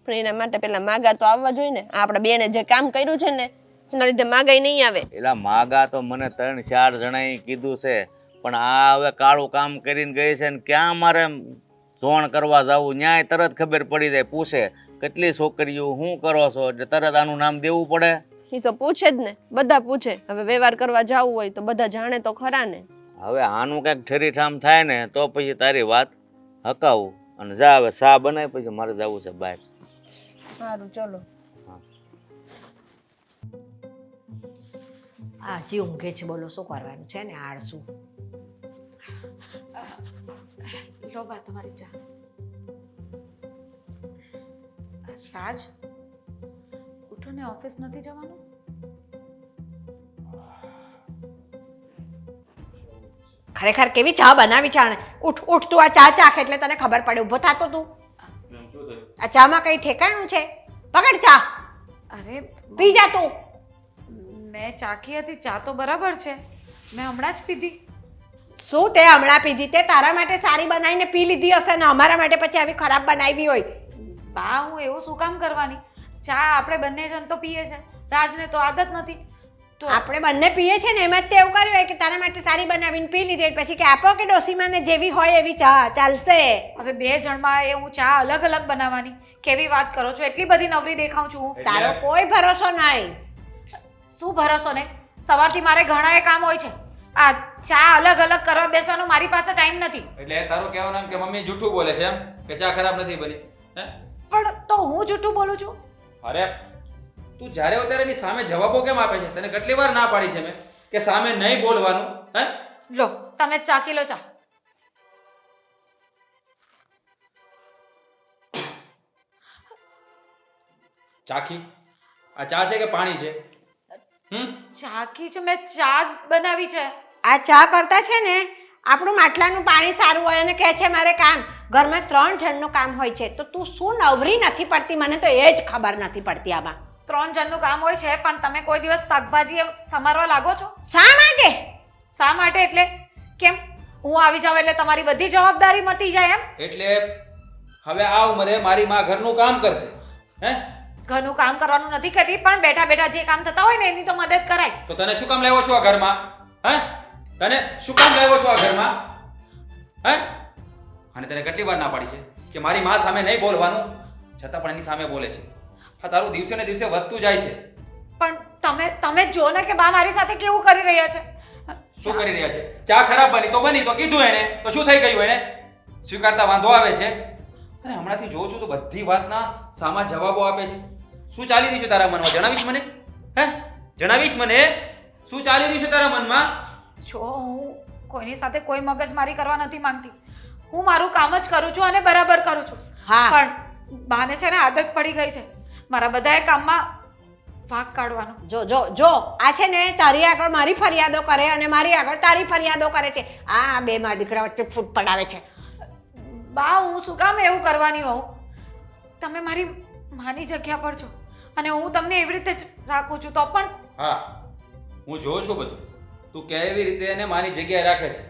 પણ એના માટે પેલા માગા તો આવવા જોઈએ ને. આપણા બેને જે કામ કર્યું છે ને એના લીધે માગાઈ નહીં આવે. એલા માગા તો મને 3-4 જણાએ કીધું છે, પણ આ હવે કાળું કામ કરીને ગઈ છે ને ક્યાં મારે જોણ કરવા જવું, ન્યાય તરત ખબર પડી જાય, પૂછે કેટલી છોકરીઓ શું કરો છો એટલે તરત આનું નામ દેવું પડે. એ તો પૂછે જ ને, બધા પૂછે. હવે વ્યવહાર કરવા જવું હોય તો બધા જાણે તો ખરા ને. હવે આનું કંઈક ઠરીઠામ થાય ને તો પછી તારી વાત હકાવું. અને જા હવે શા બનાય, પછી મારે જવું છે બહાર. સારું ચલો. આ હજી ઊંઘે છે, બોલો શું કરવાનું છે ને આળસુ. લો બા તમારી ચા. રાજ, ઉઠો ને, ઓફિસ નથી જવાનું? ખરેખર કેવી ચા બનાવી છે આણે. ઉઠ ઉઠ, તું આ ચા ચાખ એટલે તને ખબર પડે. ઊભો થાતો તું. આ ચામાં કઈ ઠેકાણું છે? પકડ ચા, અરે પી જા તું. મેં ચાખી હતી, ચા તો બરાબર છે, મેં હમણાં જ પીધી. શું તે હમણાં પીધી? તે તારા માટે સારી બનાવીને પી લીધી હશે ને અમારા માટે પછી આવી ખરાબ બનાવી હોય. બા, હું એવું શું કામ કરવાની? ચા આપણે બંને જણ તો પીએ છે, રાજને તો આદત નથી. તો આપણે બંને પીએ છે ને એમાં જ તે એવું કર્યું હોય કે તારા માટે સારી બનાવીને પી લીધી પછી કે આપો કે ડોસીમાને જેવી હોય એવી ચા ચાલશે. હવે 2 જણમાં એ હું ચા અલગ અલગ બનાવવાની કેવી વાત કરો છો? એટલી બધી નવરી દેખાઉં છું હું? તારો કોઈ ભરોસો નહીં. શું ભરોસો નહીં? સવારથી મારે ઘણા કામ હોય છે. આ ચા અલગ અલગ કરવા બેસવાનો મારી પાસે ટાઈમ નથી. એટલે તારું કહેવાનું એમ કે મમ્મી જૂઠું બોલે છે એમ કે ચા ખરાબ નથી બની? હે? પણ તો હું જૂઠું બોલું છું? અરે તું જ્યારે હોય ત્યારે એની સામે જવાબો કેમ આપે છે? તને કેટલી વાર ના પાડી છે મેં કે સામે નહીં બોલવાનું? હે? લો, તમે જ ચાખી લો ચા. ચાખી? આ ચા છે કે પાણી છે? ચાખી છે, મેં ચા જ બનાવી છે. આ ચા કરતા છે ને આપણું માટલાનું પાણી સારું હોય અને કહે છે મારે કામ. ઘરમાં 3 જણનું કામ હોય છે તો તું શું નવરી નથી પડતી? મને તો એ જ ખબર નથી પડતી આમાં. 3 જણનું કામ હોય છે, પણ તમે કોઈ દિવસ શાકભાજી એમ સમારવા લાગો છો? શા માટે? શા માટે એટલે કેમ? હું આવી જાઉં એટલે તમારી બધી જવાબદારી મટી જાય એમ? એટલે હવે આ ઉંમરે મારી માં ઘરનું કામ કરશે? હે? ઘરનું કામ કરવાનું નથી કહેતી, પણ બેઠા બેઠા જે કામ થતા હોય ને એની તો મદદ કરાય. તો તને શું કામ લાવ્યો છો આ ઘરમાં? હે? તને શું કામ લાવ્યો છો આ ઘરમાં? હે? અને તને કેટલી વાર ના પાડી છે કે મારી માં સામે નહીં બોલવાનું, છતાં પણ એની સામે બોલે છે. આ તારું દિવસે ને દિવસે વધતું જાય છે. પણ તમે જ જો ને કે બા મારી સાથે કેવું કરી રહ્યા છે. શું કરી રહ્યા છે? ચા ખરાબ બની તો કીધું એને, તો શું થઈ ગયું એને? સ્વીકારતા વાંધો આવે છે. અને હમણાંથી જોઉં છું તો બધી વાતના સામા જવાબો આપે છે. શું ચાલી રહ્યું છે તારા મનમાં? જણાવીશ મને? હે? જણાવીશ મને શું ચાલી રહ્યું છે તારા મનમાં? જો હું કોઈની સાથે કોઈ મગજમારી કરવા નથી માંગતી. હું મારું કામ જ કરું છું અને બરાબર કરું છું. હા. પણ બાને છે ને આદત પડી ગઈ છે મારા બધાય કામમાં વાંક કાઢવાનો. જો જો જો આ છે ને તારી આગળ મારી ફરિયાદો કરે અને મારી આગળ તારી ફરિયાદો કરે છે. આ બે મારા દીકરા વચ્ચે ફૂટ પડાવે છે. બા, હું શું કામ એવું કરવાની હોઉં? તમે મારી માની જગ્યા પર છો અને હું તમને એવી રીતે જ રાખું છું તો પણ. હા, હું જોઉં છું બધું. તું કેવી રીતે એને માની જગ્યાએ રાખે છે.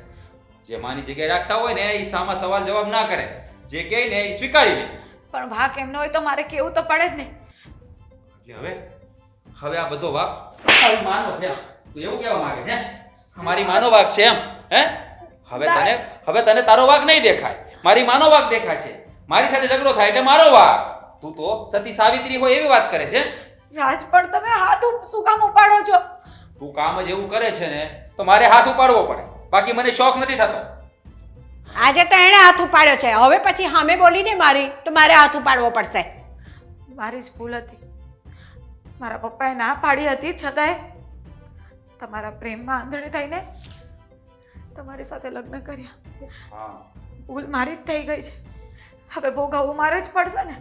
જે માની જગ્યાએ રાખતા હોય ને એ સામા સવાલ જવાબ ના કરે, જે કહે ને એ સ્વીકારી લે. પણ વાંક એમનો હોય તો મારે કેવું તો પડે જ ને. એટલે હવે આ બધો વાક તારી માનો છે એમ? તું એવું કહેવા માંગે છે? મારી માનો વાક છે એમ? હે? હવે તને તારો વાક નહીં દેખાય, મારી માનો વાક દેખાય છે. મારી સાથે ઝઘડો થાય એટલે મારો વાક. તું તો સતી સાવિત્રી હોય એવી વાત કરે છે. રાજ, પણ તમે હાથ શું કામ ઉપાડો છો? તું કામ જ એવું કરે છે ને તો મારે હાથ ઉપાડવો પડે, બાકી મને શોખ નથી થતો. આજે તો એણે હાથ ઉપાડ્યો છે, હવે પછી સામે બોલીને મારી તો મારે હાથ ઉપાડવો પડશે. મારી જ ભૂલ હતી. મારા પપ્પાએ ના પાડી હતી, છતાંય તમારા પ્રેમમાં આંધળી થઈને તમારી સાથે લગ્ન કર્યા. હા, ભૂલ મારી જ થઈ ગઈ છે. હવે ભોગવવું મારે જ પડશે ને.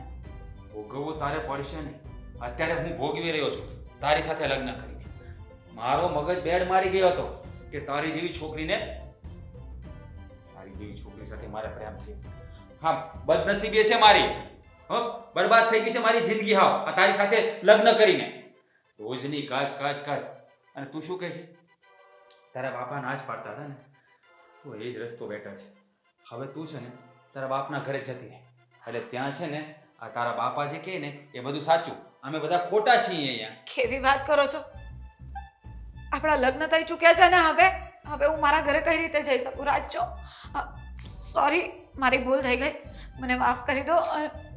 ભોગવવું તારે પડશે ને. અત્યારે હું ભોગવી રહ્યો છું તારી સાથે લગ્ન કરીને. મારો મગજ બેડ મારી ગયો હતો કે તારી જેવી છોકરી સાથે મારે પ્રેમ થયો. હા, બદનસીબી છે મારી. બરબાદ થઈ ગઈ છે મારી જિંદગી. હાવ આ તારી સાથે લગ્ન કરીને રોજની કાચ. અને તું શું કહે છે? તારા બાપા ના જ પાડતા હતા ને, તો એ જ રસ્તો બેટર છે. હવે તું છે ને તારા બાપના ઘરે જતી રહે, એટલે ત્યાં છે ને આ તારા બાપા જે કહે ને એ બધું સાચું, અમે બધા ખોટા છીએ અહીંયા. કેવી વાત કરો છો? આપણા લગ્ન થઈ ચૂક્યા છે ને હવે હું મારા ઘરે કઈ રીતે જઈ શકું? રાજ જો સોરી, મારી ભૂલ થઈ ગઈ, મને માફ કરી દો.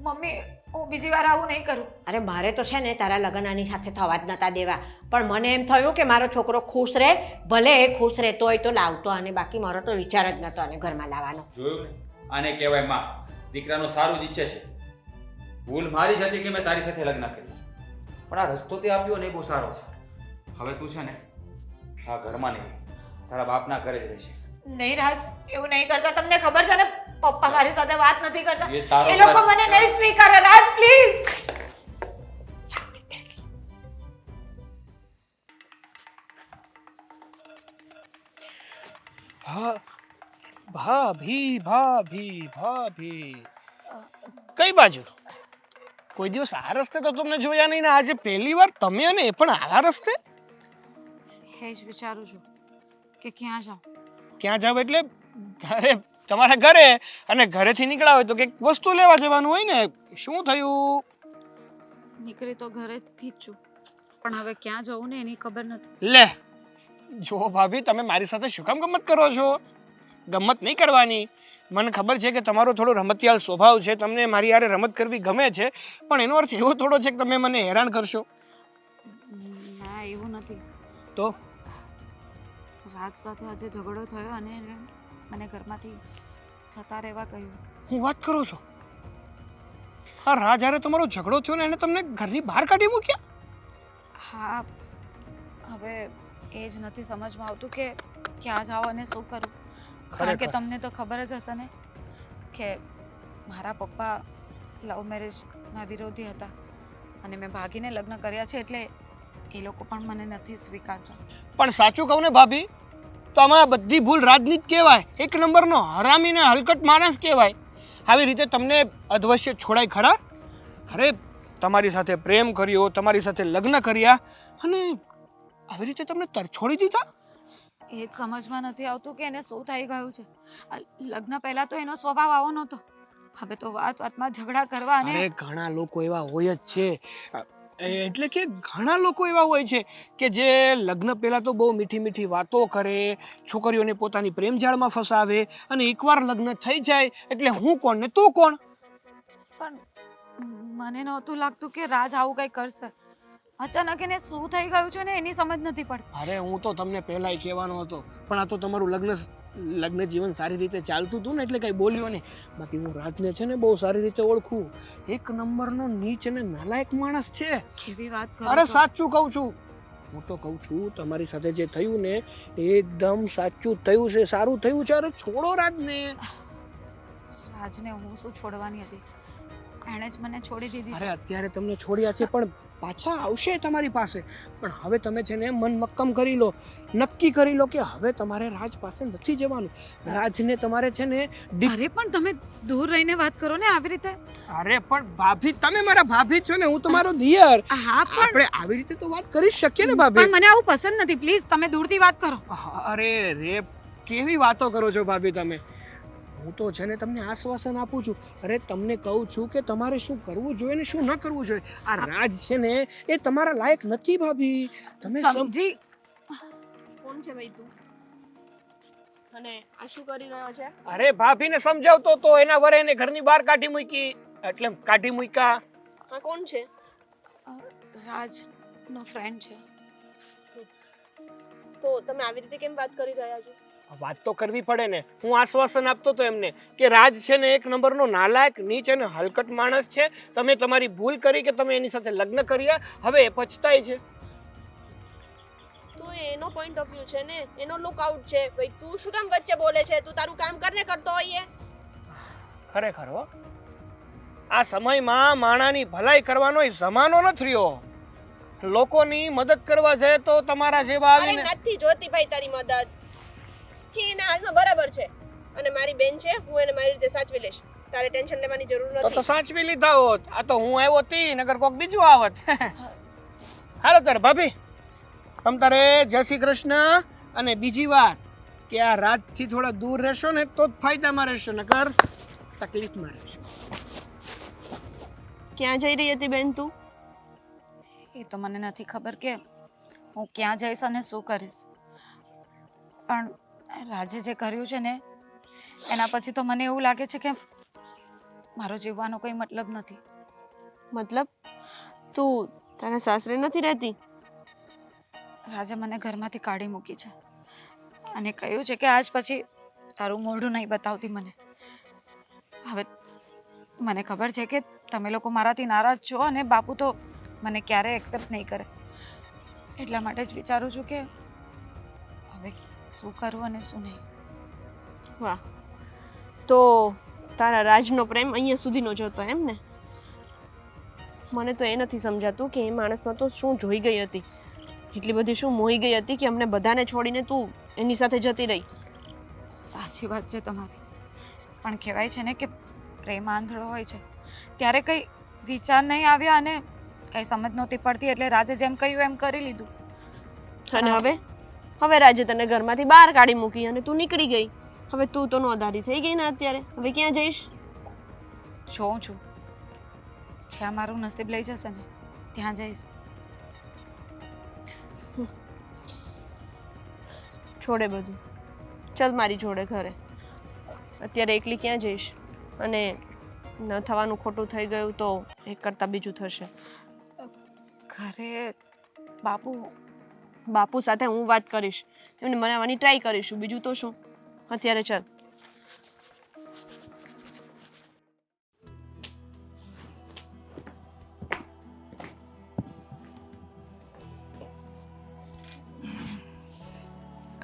મમ્મી, હું બીજી વાર આવું નહીં કરું. અરે મારે તો છે ને તારા લગ્ન આની સાથે થવા જ નતા દેવા, પણ મને એમ થયું કે મારો છોકરો ખુશ રહે, ભલે એ ખુશ રહેતો હોય તો લાવતો, અને બાકી મારો તો વિચાર જ નતો આને ઘરમાં લાવવાનો. જોયું ને, આને કહેવાય માં દીકરાનું સારું જ ઈચ્છે છે. ભૂલ મારી જ હતી કે મેં તારી સાથે લગ્ન કર્યા, પણ આ રસ્તો તે આપ્યો ને એ બહુ સારો છે. હવે તું છે ને આ ઘરમાં નહીં, તારા બાપના ઘરે જ રહેશે. નહીં રાજ, એવું નહીં કરતા. તમને ખબર છે ને પપ્પા મારી સાથે વાત નથી કરતા. એ તારો એ લોકો મને નહીં સ્વીકારે. રાજ પ્લીઝ. ભાભી ભાભી ભાભી કઈ બાજુ? કોઈ દિવસ આ રસ્તે તો તમને જોયા નહીં ને આજે પહેલી વાર તમે અને એ પણ આ રસ્તે? હે જ વિચારું છું કે ક્યાં જાઉં. ક્યાં જાવ એટલે અરે તમારા ઘરે, અને ઘરેથી નીકળ્યા હોય તો કંઈક વસ્તુ લેવા જવાનું હોય ને. શું થયું? નીકળી તો ઘરેથી જ છું, પણ હવે ક્યાં જવું ને એની ખબર નથી. લે જો ભાભી, તમે મારી સાથે શું કામ ગમત કરો છો? ગમત નહીં કરવાની. મને ખબર છે કે તમારો થોડો રમતિયાળ સ્વભાવ છે, તમને મારી હારે રમત કરવી ગમે છે, પણ એનો અર્થ એવો થોડો છે કે તમે મને હેરાન કરશો. ના, એવું નથી. તો રાજ સાથે આજે ઝઘડો થયો અને એને મને ઘરમાંથી જતા રહેવા કહ્યું. હું વાત કરો છો? હા, રાજ હારે તમારો ઝઘડો થયો ને એને તમને ઘરની બહાર કાઢી મૂક્યા? હા, હવે એ જ નથી સમજમાં આવતું કે ક્યાં જાઓ અને શું કરું. કારણ કે તમને તો ખબર જ હશે ને કે મારા પપ્પા લવ મેરેજના વિરોધી હતા અને મેં ભાગીને લગ્ન કર્યા છે, એટલે એ લોકો પણ મને નથી સ્વીકારતા. પણ સાચું કહું ને ભાભી, તો આમાં બધી ભૂલ રાજની જ કહેવાય. એક નંબરનો હરામી ને હલકટ માણસ કહેવાય. આવી રીતે તમને અધવશ્ય છોડાય ખરા? અરે તમારી સાથે પ્રેમ કર્યો, તમારી સાથે લગ્ન કર્યા, અને આવી રીતે તમને તરછોડી દીધા? એ જ સમજમાં નથી આવતું કે એને શું થઈ ગયું છે. લગ્ન પહેલા તો એનો સ્વભાવ આવો નહોતો, હવે તો વાત વાતમાં ઝઘડા કરવા. અને અરે ઘણા લોકો એવા હોય જ છે. એટલે કે ઘણા લોકો એવા હોય છે કે જે લગ્ન પહેલા તો બહુ મીઠી મીઠી વાતો કરે, છોકરીઓને પોતાની પ્રેમ જાળમાં ફસાવે, અને એકવાર લગ્ન થઈ જાય એટલે હું કોણ ને તું કોણ. પણ મને નહોતું લાગતું કે રાજ આવું કંઈ કરશે. અચાનક એને શું થઈ ગયું છે ને એની સમજ નથી પડતી. અરે હું તો તમને પહેલાંય કહેવાનો હતો, પણ આ તો તમારું લગ્ન જીવન સારી રીતે ચાલતું હતું ને એટલે કંઈ બોલ્યો નહીં. બાકી હું રાજને છે ને બહુ સારી રીતે ઓળખું. એક નંબરનો નીચ અને નાલાયક માણસ છે. કેવી વાત કરો અરે છો? સાચું કહું છું. હું તો કહું છું તમારી સાથે જે થયું ને એકદમ સાચું થયું છે, સારું થયું છે. અરે છોડો રાજને. રાજને હું શું છોડવાની હતી, એણે જ મને છોડી દીધી અરે છે. અત્યારે તમને છોડ્યા છે પણ પાછા આવશે તમારી પાસે. પણ હવે તમે છે ને મન મક્કમ કરી લો, નક્કી કરી લો કે હવે તમારે રાજ પાસે નથી જવાનું. રાજને તમારે છે ને અરે પણ તમે દૂર રહીને વાત કરો ને આવી રીતે. અરે પણ ભાભી, તમે મારા ભાભી છો ને હું તમારો દિયર. હા, પણ આપણે આવી રીતે તો વાત કરી શકીએ ને ભાભી. પણ મને આવું પસંદ નથી. પ્લીઝ તમે દૂરથી વાત કરો. અરે રે, કેવી વાતો કરો છો ભાભી તમે. હું તો છે ને તમને આશ્વાસન આપું છું. અરે તમને કહું છું કે તમારે શું કરવું જોઈએ ને શું ન કરવું જોઈએ. આ રાજ છે ને એ તમારા લાયક નથી ભાભી. તમે સમજી. કોણ છે ભાઈ તું? અને આ શું કરી રહ્યો છે? અરે ભાભીને સમજાવતો તો એના વરે એને ઘરની બહાર કાઢી મૂકી, એટલે કાઢી મૂક્યા. આ કોણ છે? રાજનો ફ્રેન્ડ છે. તો તમે આવી રીતે કેમ વાત કરી રહ્યા છો? વાત તો કરવી પડે ને. હું આશ્વાસન આપતો તો એમને કે રાજ છે ને એક નંબરનો નાલાયક, નીચ અને હલકટ માણસ છે. તમે તમારી ભૂલ કરી કે તમે એની સાથે લગ્ન કર્યા, હવે એ પછતાય છે. તો એનો પોઈન્ટ ઓફ વ્યૂ છે ને, એનો લુકઆઉટ છે. ભાઈ તું શું કામ વચ્ચે બોલે છે? તું તારું કામ કરને કરતો હોઈએ. ખરેખર હો, આ સમયમાં માણાની ભલાઈ કરવાનો જમાનો નથી રહ્યો. લોકોની મદદ કરવા જાય તો તમારા જેવા અરે આવીને નથી જોતી ભાઈ તારી મદદ. એના હાલમાં બરાબર છે, અને મારી બેન છે, હું એને મારી રીતે સાચવી લઈશ. તારે ટેન્શન લેવાની જરૂર તો નથી. સાચવી લીધા હોત. આ તો હું આવ્યો તી, નગર કોક બીજું આવત. હાલો તારે ભાભી, તમ તારે જય શ્રી કૃષ્ણ. અને બીજી વાત કે આ રાજથી થોડા દૂર રહેશો ને તો જ ફાયદામાં રહેશો, નકર તકલીફમાં રહેશો. ક્યાં જઈ રહી હતી બેન તું? એ તો મને નથી ખબર કે હું ક્યાં જઈશ અને શું કરીશ. પણ રાજે જે કર્યું છે ને એના પછી તો મને એવું લાગે છે કે મારો જીવવાનો કોઈ મતલબ નથી. મતલબ તું તારા સાસરે નથી રહેતી? રાજે મને ઘરમાંથી કાઢી મૂકી છે અને કહ્યું છે કે આજ પછી તારું મોઢું નહીં બતાવતી મને. હવે મને ખબર છે કે તમે લોકો મારાથી નારાજ છો અને બાપુ તો મને ક્યારેય એક્સેપ્ટ નહીં કરે. એટલા માટે જ વિચારું છું કે હવે શું કરવું અને શું નહીં. વાહ, તો તારા રાજનો પ્રેમ અહીંયા સુધીનો જ હતો એમ ને? મને તો એ નથી સમજાતું કે એ માણસમાં તો શું જોઈ ગઈ હતી, એટલી બધી શું મોહી ગઈ હતી કે અમને બધાને છોડીને તું એની સાથે જતી રહી. સાચી વાત છે તમારી, પણ કહેવાય છે ને કે પ્રેમ આંધળો હોય છે. ત્યારે કંઈ વિચાર નહીં આવ્યા અને કંઈ સમજ નહોતી પડતી એટલે રાજે જેમ કહ્યું એમ કરી લીધું. અને હવે રાજે તને ઘરમાંથી બહાર કાઢી મૂકી અને તું નીકળી ગઈ. હવે તું તો નોંધારી થઈ ગઈ ને અત્યારે. હવે ક્યાં જઈશ? જોઉં છું, જ્યાં મારું નસીબ લઈ જશે ને ત્યાં જઈશ. છોડે બધું, ચાલ મારી જોડે ઘરે. અત્યારે એકલી ક્યાં જઈશ? અને ન થવાનું ખોટું થઈ ગયું તો એક કરતાં બીજું થશે. ઘરે બાપુ સાથે હું વાત કરીશ, એમને મનાવવાની ટ્રાય કરીશું, બીજું તો શું. અત્યારે ચાલ.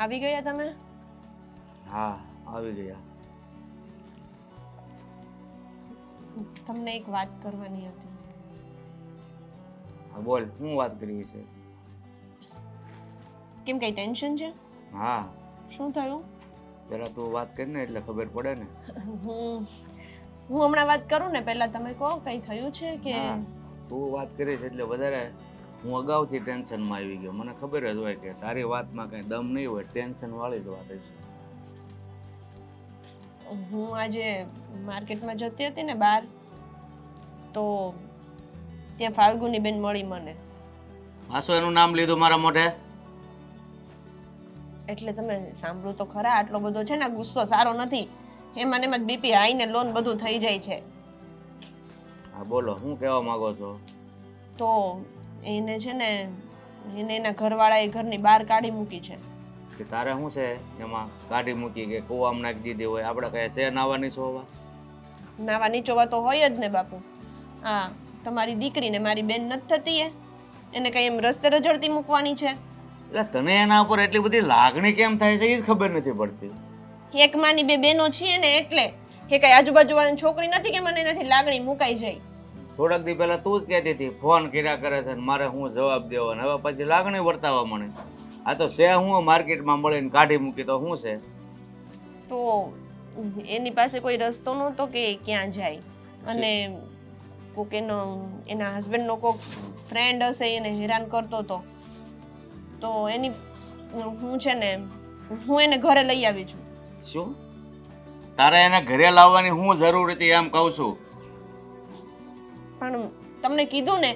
આવી ગયા તમે? હા, આવી ગયા. તમને એક વાત કરવાની હતી. હા બોલ, શું વાત કરવી છે? કેમ કઈ ટેન્શન છે? હા, શું થયું? પેલા તું વાત કરી ને એટલે ખબર પડે ને. હું હમણાં વાત કરું ને, પહેલા તમે કહો કઈ થયું છે કે? હા, તું વાત કરીશ એટલે વધારે હું અગાઉથી ટેન્શનમાં આવી ગયો. મને ખબર જ હોય કે તારી વાતમાં કઈ દમ નહીં હોય, ટેન્શન વાળી જ વાત છે. હું આજે માર્કેટમાં જતી હતી ને બહાર, તો ત્યાં ફાલ્ગુની બેન મળી મને. પાછો એનું નામ લીધું મારા મોઢે? એટલે તમે સાંભળો તો ખરા, આટલો બધો છે ને ગુસ્સો સારો નથી. એમાં ને એમાં બીપી હાઈ ને લોન બધું થઈ જાય છે. હા બોલો, શું કહેવા માંગો છો? તો એને છે ને એને એના ઘરવાળાએ ઘરની બહાર કાઢી મૂકી છે. કે તારે શું છે એમાં કાઢી મૂકી કે કૂવામાં નાખી દીધી હોય? આપણે કઈ છે નાવાની સોવા? નાવા નીચોવા તો હોય જ ને બાપુ. હા, તમારી દીકરીને મારી બેન નથી થતી એને કઈ એમ રસ્તે રજડતી મૂકવાની છે? એટલે તને એના ઉપર એટલી બધી લાગણી કેમ થાય છે એ જ ખબર નથી પડતી. એક માની બે બેનો છીએ ને એટલે. કે કઈ આજુબાજુ વાળાની છોકરી નથી કે મને એનાથી લાગણી મુકાઈ જાય. થોડાક દી પહેલા તું જ કહેતી હતી ફોન કર્યા કરે છે ને મારે હું જવાબ દેવો, ને હવે પછી લાગણી વર્તાવા મને. આ તો છે હું માર્કેટમાં મળીને કાઢી મૂકી તો શું છે? તો એની પાસે કોઈ રસ્તો નહોતો કે ક્યાં જાય, અને કોક એના હસબન્ડનો કોક ફ્રેન્ડ હશે એને હેરાન કરતો હતો. તો એની હું છે ને હું એને ઘરે લઈ આવી છું. શું તારે એને ઘરે લાવવાની શું જરૂર હતી એમ કહું છું? પણ તમને કીધું ને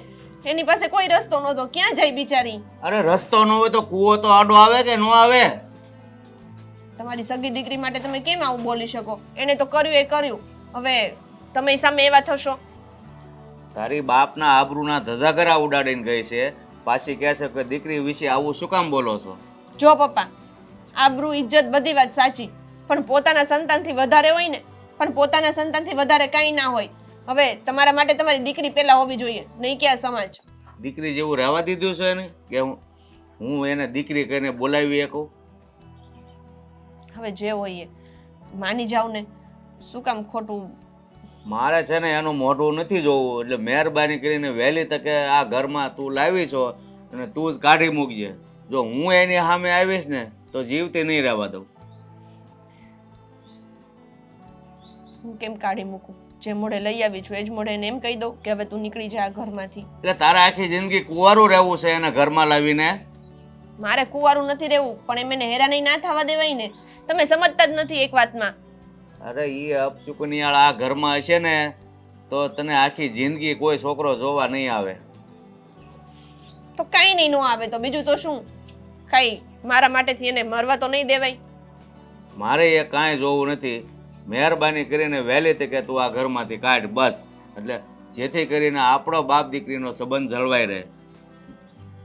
એની પાસે કોઈ રસ્તો નહોતો, ક્યાં જાય બિચારી? અરે રસ્તો ન હોય તો કૂવો તો આડો આવે કે ન આવે? તમારી સગી દીકરી માટે તમે કેમ આવું બોલી શકો? એને તો કર્યું એ કર્યું, હવે તમે સામે એવા થશો? તારી બાપના આબરૂના ધજાગરા ઉડાડીને ગઈ છે, પાછી કહે છે કે દીકરી વિશે આવું શું કામ બોલો છો? જો પપ્પા, આબરૂ ઇજ્જત બધી વાત સાચી, પણ પોતાના સંતાનથી વધારે હોય ને. પણ પોતાના સંતાનથી વધારે કાંઈ ના હોય. હવે તમારા માટે તમારી દીકરી પહેલા હોવી જોઈએ, નહીં કે આ સમાજ. દીકરી જેવું રહેવા દીધું છે એને કે હું એને દીકરી કહીને બોલાવી શકું? હવે જે હોય એ માની જાવ ને, શું કામ ખોટું? મારે છે ને એનું મોઢું નથી જોવું, એટલે મહેરબાની કરીને વહેલી તકે આ ઘરમાં તું લાવી છો અને તું જ કાઢી મૂકજે. જો હું એની સામે આવીશ ને તો જીવતી નહીં રહેવા દઉં. હું કેમ કાઢી મૂકું? જે મોઢે લઈ આવી છું એ જ મોઢે એને એમ કહી દઉં કે હવે તું નીકળી જા આ ઘરમાંથી. એટલે તારે આખી જિંદગી કુંવારું રહેવું છે એને ઘરમાં લાવીને? મારે કુંવારું નથી રહેવું, પણ એમ એને હેરાની ના થવા દેવાય ને. તમે સમજતા જ નથી એક વાતમાં. અરે એ અપશુકનિયાળ આ ઘરમાં હશે ને તો તને આખી જિંદગી કોઈ છોકરો જોવા નહીં આવે. તો કાંઈ નહીં નો આવે તો બીજું તો શું, કાંઈ મારા માટેથી એને મરવા તો નહીં દેવાય. મારે એ કાંઈ જોવું નથી. મહેરબાની કરીને વહેલી તકે તું આ ઘરમાંથી કાઢ બસ. એટલે જેથી કરીને આપણો બાપ દીકરીનો સંબંધ જળવાઈ રહે.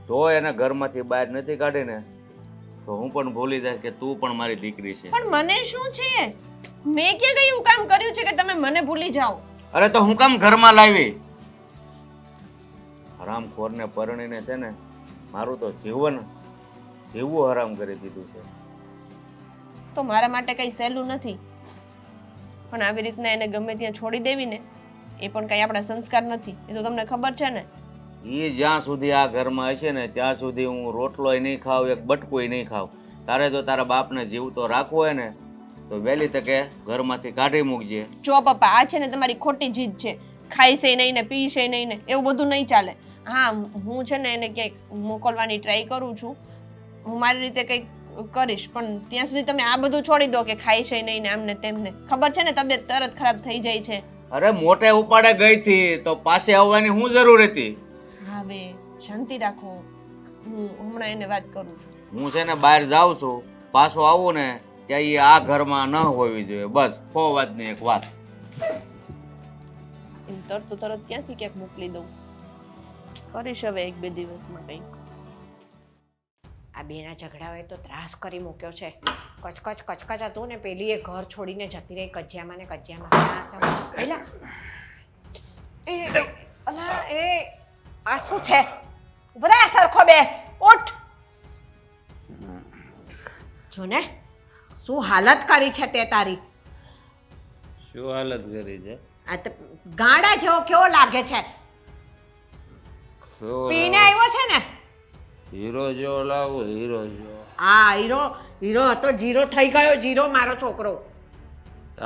જો એને ઘરમાંથી બહાર નથી કાઢીને તો હું પણ ભૂલી જઈશ કે તું પણ મારી દીકરી છે. પણ મને શું છે? મેં ક્યાં કઈ એવું કામ કર્યું છે કે તમે મને ભૂલી જાઓ? અરે તો હું કામ ઘરમાં લાવી? હરામખોરને પરણીને છે ને મારું તો જીવન જીવવું હરામ કરી દીધું છે. તો મારા માટે કઈ સહેલું નથી, પણ આવી રીતના એને ગમે ત્યાં છોડી દેવી ને એ પણ કઈ આપણા સંસ્કાર નથી. એ તો તમને ખબર છે ને. એ જ્યાં સુધી આ ઘરમાં હશે ને ત્યાં સુધી હું રોટલોય નહીં ખાવ, એક બટકુંય નહીં ખાવ. તારે જો તારા બાપને જીવતો રાખવો હોય ને તો વહેલી તકે ઘરમાંથી કાઢી મૂકજે. જો પપ્પા, આ છે ને તમારી ખોટી જીદ છે. ખાઈ છે નહીં ને પી છે નહીં ને એવું બધું નહીં ચાલે. હા, હું છે ને એને ક્યાંક મોકલવાની ટ્રાય કરું છું, હું મારી રીતે કંઈક કરીશ, પણ ત્યાં સુધી તમે આ બધું છોડી દો કે ખાઈ છે નહીં ને આમને તેમને. ખબર છે ને તબિયત તરત ખરાબ થઈ જાય છે. અરે મોટે ઉપાડે ગઈ હતી તો પાસે આવવાની શું જરૂર હતી? હવે શાંતિ રાખો, હું હમણાં એને વાત કરું છું. હું છે ને બહાર જાઉં છું, પાછો આવું ને ત્યાં એ આ ઘરમાં ન હોવી જોઈએ. બસ સો વાતની એક વાત. એમ તરત ક્યાંથી ક્યાંક મોકલી દઉં. કરીશ હવે એક બે દિવસમાં કંઈક. આ બેના ઝઘડાઓએ તો ત્રાસ કરી મૂક્યો છે. કચકચ હતું ને પેલી એ ઘર છોડીને જતી રહી કજિયામાં ને કજિયામાં. પેલા એ અલા એ આ શું છે? ઉભરા સરખો બેસ, ઉઠ. જો ને શું હાલત કરી છે તે તારી. શું હાલત કરી છે? આ તો ગાડા જેવો કેવો લાગે છે. પીને આવ્યો છે ને? હીરો જેવો લાવો, હીરો જેવો. હા, હીરો હતો, જીરો થઈ ગયો. જીરો મારો છોકરો.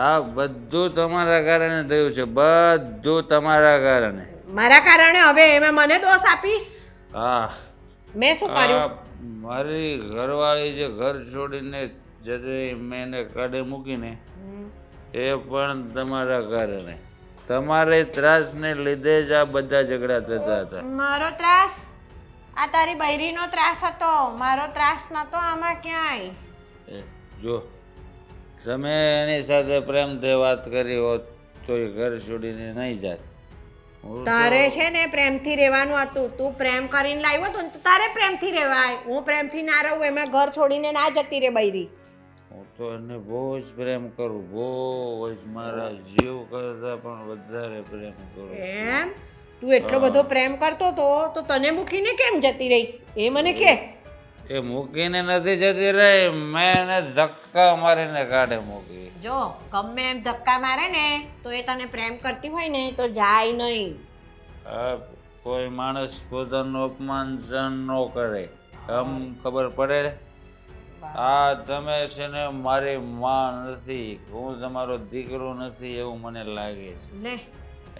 આ બધું તમારા કારણે થયું છે, બધું તમારા કારણે. મારા કારણે? હવે એમાં મને દોષ આપીશ? હા, મેં શું કર્યું? મારી ઘરવાળી જે ઘર છોડીને જતી મેં એને કાઢી મૂકીને એ પણ તમારા કારણે. તમારે ત્રાસને લીધે જ આ બધા ઝઘડા થતા હતા. મારો ત્રાસ? આ તારી બૈરીનો ત્રાસ હતો, મારો ત્રાસ નતો આમાં ક્યાંય. જો તમે એની સાથે પ્રેમથી વાત કરી હોત તો એ ઘર છોડીને નહીં જાત. તારે છે ને પ્રેમથી રહેવાનું હતું. તું પ્રેમ કરીને લાવ્યો હતો ને તો તારે પ્રેમથી રહેવાય. હું પ્રેમથી ના રહું એમાં ઘર છોડીને ના જતી રે બૈરી. હું તો એને બહુ જ પ્રેમ કરું, બહુ જ, મારા જીવ કરતા પણ વધારે પ્રેમ કરું. એમ? તું એટલો બધો પ્રેમ કરતો તો તને મૂકીને કેમ જતી રહી એ મને કે. એ મૂકીને નથી જતી રહી, મેં એને ધક્કા મારીને કાઢે મૂકી. જો ગમે એમ ધક્કા મારે ને તો એ તને પ્રેમ કરતી હોય ને તો જાય નહીં. આ કોઈ માણસ પોતાનું અપમાન સહન ન કરે, આમ ખબર પડે. આ તમે છે ને મારી માં નથી, હું તમારો દીકરો નથી એવું મને લાગે છે. લે,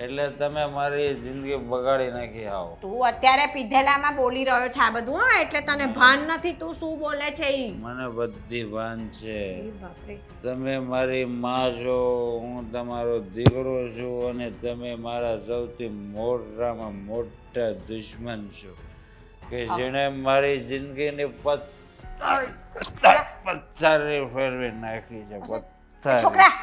એટલે તમે મારી જિંદગી બગાડી નાખી. આવો તું અત્યારે પીધેલામાં બોલી રહ્યો છે આ બધું. હા, એટલે તને ભાન નથી તું શું બોલે છે ઈ. મને બધી ભાન છે. એ બાપરે. તમે મારી માં છો, હું તમારો દીકરો છું અને તમે મારા સૌથી મોટામાં મોટા દુશ્મન છો કે જેણે મારી જિંદગીની પથ્થારી ફેરવી નાખી છે. પથ્થારી. છોકરા,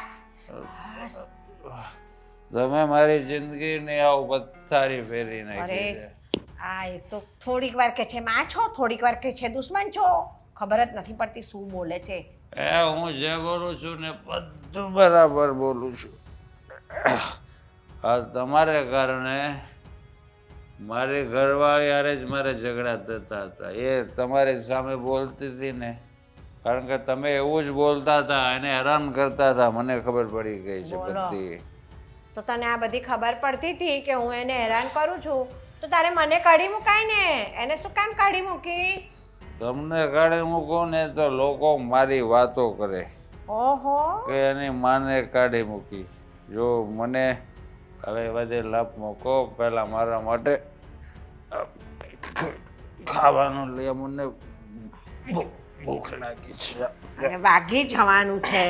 તમે મારી જિંદગીની આવું પથ્થારી ફેરવી નાખી અરે છે. આ એક તો થોડીક વાર કે છે માં છો, થોડીક વાર કે છે દુશ્મન છો. ખબર જ નથી પડતી શું બોલે છે. હું જે બોલું છું ને બધું બરાબર બોલું છું. આ તમારે કારણે મારી ઘરવાળી હારે જ મારે ઝઘડા થતા હતા. એ તમારી સામે બોલતી હતી ને કારણ કે તમે એવું જ બોલતા હતા, એને હેરાન કરતા હતા. મને ખબર પડી ગઈ છે બોલો. બધી. તો તને આ બધી ખબર પડતી હતી કે હું એને હેરાન કરું છું તો તારે મને કાઢી મુકાય ને. એને શું કામ કાઢી મૂકી? તમને કાઢી મૂકો ને તો લોકો મારી વાતો કરે ઓહો, કે એની માને કાઢી મૂકી. જો મને હવે બધે લાભ મૂકો, પહેલા મારા માટે ખાવાનું લે. મને ભૂખ લાગી છે. અને વાગી જવાનું છે.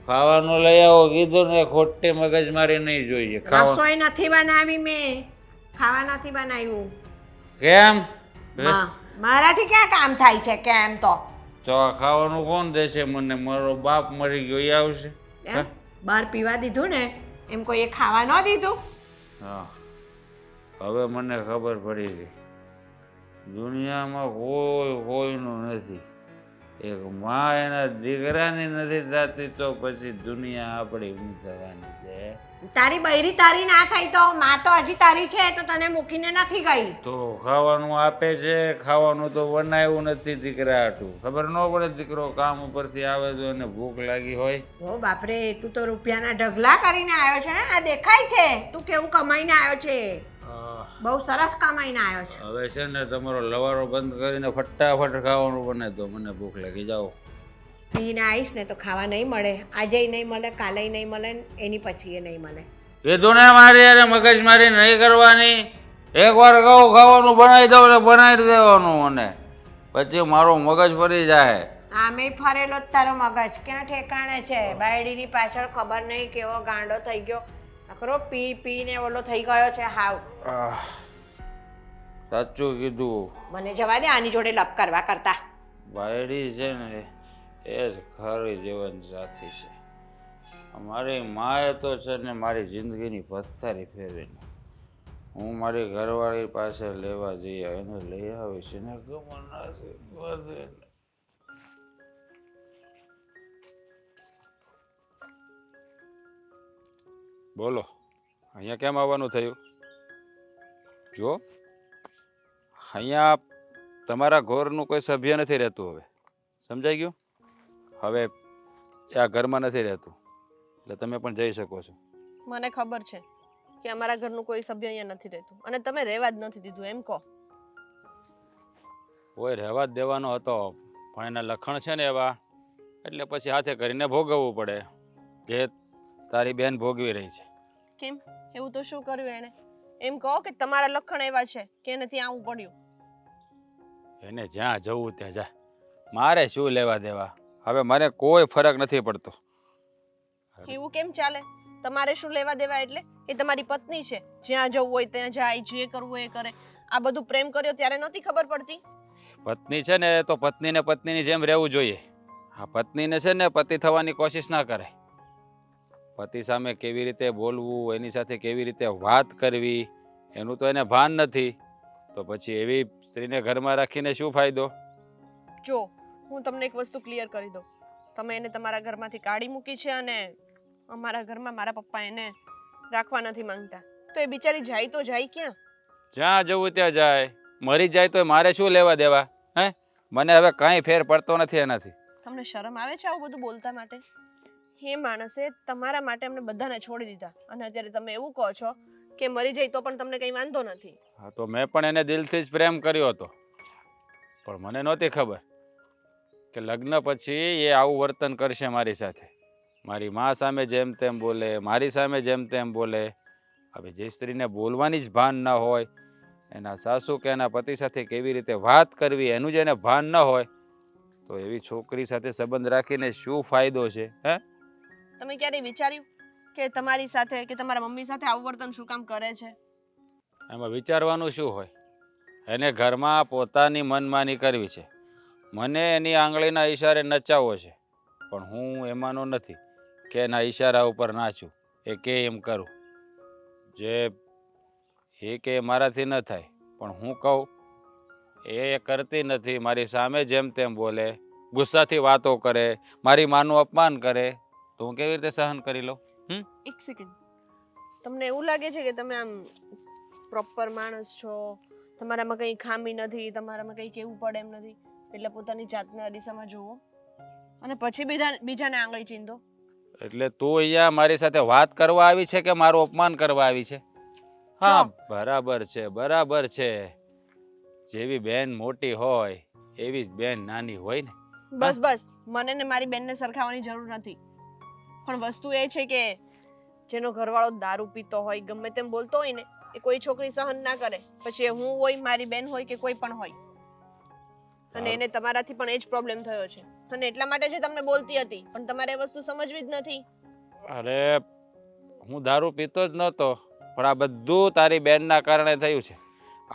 ખાવાનું લઈ આવો કીધું ને, ખોટી મગજ મારી નહીં જોઈએ. રસોઈ નથી બનાવી મેં, ખાવા નથી બનાવ્યું. કેમ? હે? મારાથી ક્યાં કામ થાય છે કેમ તો તો આ ખાવાનું કોણ દેશે મને? મારો બાપ મરી ગયો, એ આવશે? એમ બહાર પીવા દીધું ને એમ કોઈએ ખાવા ન દીધું? હા, હવે મને ખબર પડી ગઈ. દુનિયામાં કોઈ કોઈનું નથી. એક માં એના દીકરાની નથી થતી તો પછી દુનિયા આપણી ઊં થવાની છે. તારી બૈરી તારી ના થઈ તો માં તો હજી તારી છે તો તને મૂકીને નથી ગઈ. તો ખાવાનું આપે છે, ખાવાનું તો બનાવ્યું નથી દીકરા હાટું. ખબર ન પડે દીકરો કામ ઉપરથી આવે તો એને ભૂખ લાગી હોય. ઓ બાપરે, તું તો રૂપિયાના ઢગલા કરીને આવ્યો છે ને, આ દેખાય છે તું કેવું કમાઈને આવ્યો છે. બહુ સરસ કમાઈને આવ્યો છે. હવે છે ને તમારો લવારો બંધ કરીને ફટાફટ ખાવાનું બને તો મને ભૂખ લાગી. જાઓ. પીને આવીશ ને તો ખાવા નહીં મળે, આજે નહીં મળે, કાલે નહીં મળે, એની પછી એ નહીં મળે. કીધું ને મારી યાર મગજ મારી નહીં કરવાની. એકવાર કહું ખાવાનું બનાવી દઉં ને બનાવી દેવાનું મને, પછી મારું મગજ ફરી જાય. આમે ફરેલો જ તારો મગજ ક્યાં ઠેકાણે છે. બાયડીની પાછળ ખબર નહીં કેવો ગાંડો થઈ ગયો. નકરો પી પીને ઓલો થઈ ગયો છે હાવ. સાચું કીધું. મને જવા દે આની જોડે લપ કરવા કરતા. બાયડી છે ને એ જ ખરી જીવન સાથી છે. મારી માએ તો છે ને મારી જિંદગીની પથ્થારી ફેરવીને હું મારી ઘરવાળી પાસે લેવા જઈ એને લઈ આવીશ એને ગમન નથી. બોલો, અહીંયા કેમ આવવાનું થયું? જો અહીંયા તમારા ઘરનું કોઈ સભ્ય નથી રહેતું. હવે સમજાઈ ગયું? હવે આ ઘરમાં નથી રહેતું એટલે તમે પણ જઈ શકો છો. મને ખબર છે કે અમારા ઘરનું કોઈ સભ્ય અહીંયા નથી રહેતું અને તમે રહેવા જ નથી દીધું એમ કહો. કોઈ રહેવા જ દેવાનો હતો પણ એના લખણ છે ને એવા, એટલે પછી હાથે કરીને ભોગવવું પડે જે તારી બેન ભોગવી રહી છે. કેમ? એવું તો શું કર્યું એણે? એમ કહો કે તમારા લખણ એવા છે કે એને ત્યાં આવવું પડ્યું. એને જ્યાં જવું ત્યાં જા, મારે શું લેવા દેવા? હવે મને કોઈ ફરક નથી પડતો. એવું કેમ ચાલે? તમારે શું લેવા દેવા એટલે? એ તમારી પત્ની છે, જ્યાં જવું હોય ત્યાં જાય, જે કરવું હોય એ કરે. આ બધું પ્રેમ કર્યો ત્યારે નહોતી ખબર પડતી? પત્ની છે ને તો પત્નીને પત્નીની જેમ રહેવું જોઈએ. આ પત્નીને છે ને પતિ થવાની કોશિશ ના કરે. પતિ સામે કેવી રીતે બોલવું, એની સાથે કેવી રીતે વાત કરવી, એનું તો એને ભાન નથી. તો પછી એવી સ્ત્રીને ઘરમાં રાખીને શું ફાયદો? જો હું તમને એક વસ્તુ ક્લિયર કરી દઉં. તમે એને તમારા ઘરમાંથી કાઢી મૂકી છે અને અમારા ઘરમાં મારા પપ્પા એને રાખવા નથી માંગતા. તો એ બિચારી જાય તો જાય ક્યાં? જ્યાં જવું ત્યાં જાય. મરી જાય તો મારે શું લેવા દેવા? હે, મને હવે કાંઈ ફેર પડતો નથી એનાથી. તમને શરમ આવે છે આવું બધું બોલતા માટે? એ માણસે તમારા માટે અમને બધાને છોડી દીધા અને અત્યારે તમે એવું કહો છો કે મરી જાય તો પણ તમને કંઈ વાંધો નથી. હા, તો મેં પણ એને દિલથી જ પ્રેમ કર્યો હતો, પણ મને નહોતી ખબર કે લગ્ન પછી એ આવું વર્તન કરશે મારી સાથે. મારી મા સામે જેમ તેમ બોલે, મારી સામે જેમ તેમ બોલે. હવે જે સ્ત્રીને બોલવાની જ ભાન ન હોય, એના સાસુ કે એના પતિ સાથે કેવી રીતે વાત કરવી એનું જ એને ભાન ન હોય, તો એવી છોકરી સાથે સંબંધ રાખીને શું ફાયદો છે? હે, તમે ક્યારેય વિચાર્યું કે તમારી સાથે કે તમારા મમ્મી સાથે આવું વર્તન શું કામ કરે છે? એમાં વિચારવાનું શું હોય? એને ઘરમાં પોતાની મનમાની કરવી છે, મને એની આંગળીના ઈશારે નચાવવો છે, પણ હું એમાંનો નથી કે એના ઈશારા ઉપર નાચું, એ કે એમ કરું. જે એ કે મારાથી ન થાય, પણ હું કહું એ કરતી નથી. મારી સામે જેમ તેમ બોલે, ગુસ્સાથી વાતો કરે, મારી માનું અપમાન કરે, તો હું કેવી રીતે સહન કરી લઉં? એક સેકન્ડ, તમને એવું લાગે છે કે તમે આમ પ્રોપર માણસ છો, તમારામાં કંઈ ખામી નથી, તમારામાં કંઈ કેવું પડે એમ નથી, એટલે પોતાની જાતને અરીસામાં જુઓ અને પછી બીજાને આંગળી ચીંધો? એટલે તું અહીંયા મારી સાથે વાત કરવા આવી છે કે મારું અપમાન કરવા આવી છે? હા, બરાબર છે, બરાબર છે. જેવી બેન મોટી હોય એવી જ બેન નાની હોય ને. બસ બસ, મને ને મારી બેનને સરખાવવાની જરૂર નથી. પણ વસ્તુ એ છે કે જેનો ઘરવાળો દારૂ પીતો હોય, ગમે તેમ બોલતો હોય ને, એ કોઈ છોકરી સહન ના કરે, પછી એ હું હોય, મારી બેન હોય કે કોઈ પણ હોય. અને એને તમારાથી પણ એ જ પ્રોબ્લેમ થયો છે અને એટલા માટે જ તમને બોલતી હતી, પણ તમારે એ વસ્તુ સમજવી જ નથી. અરે, હું દારૂ પીતો જ નહોતો, પણ આ બધું તારી બેનના કારણે થયું છે.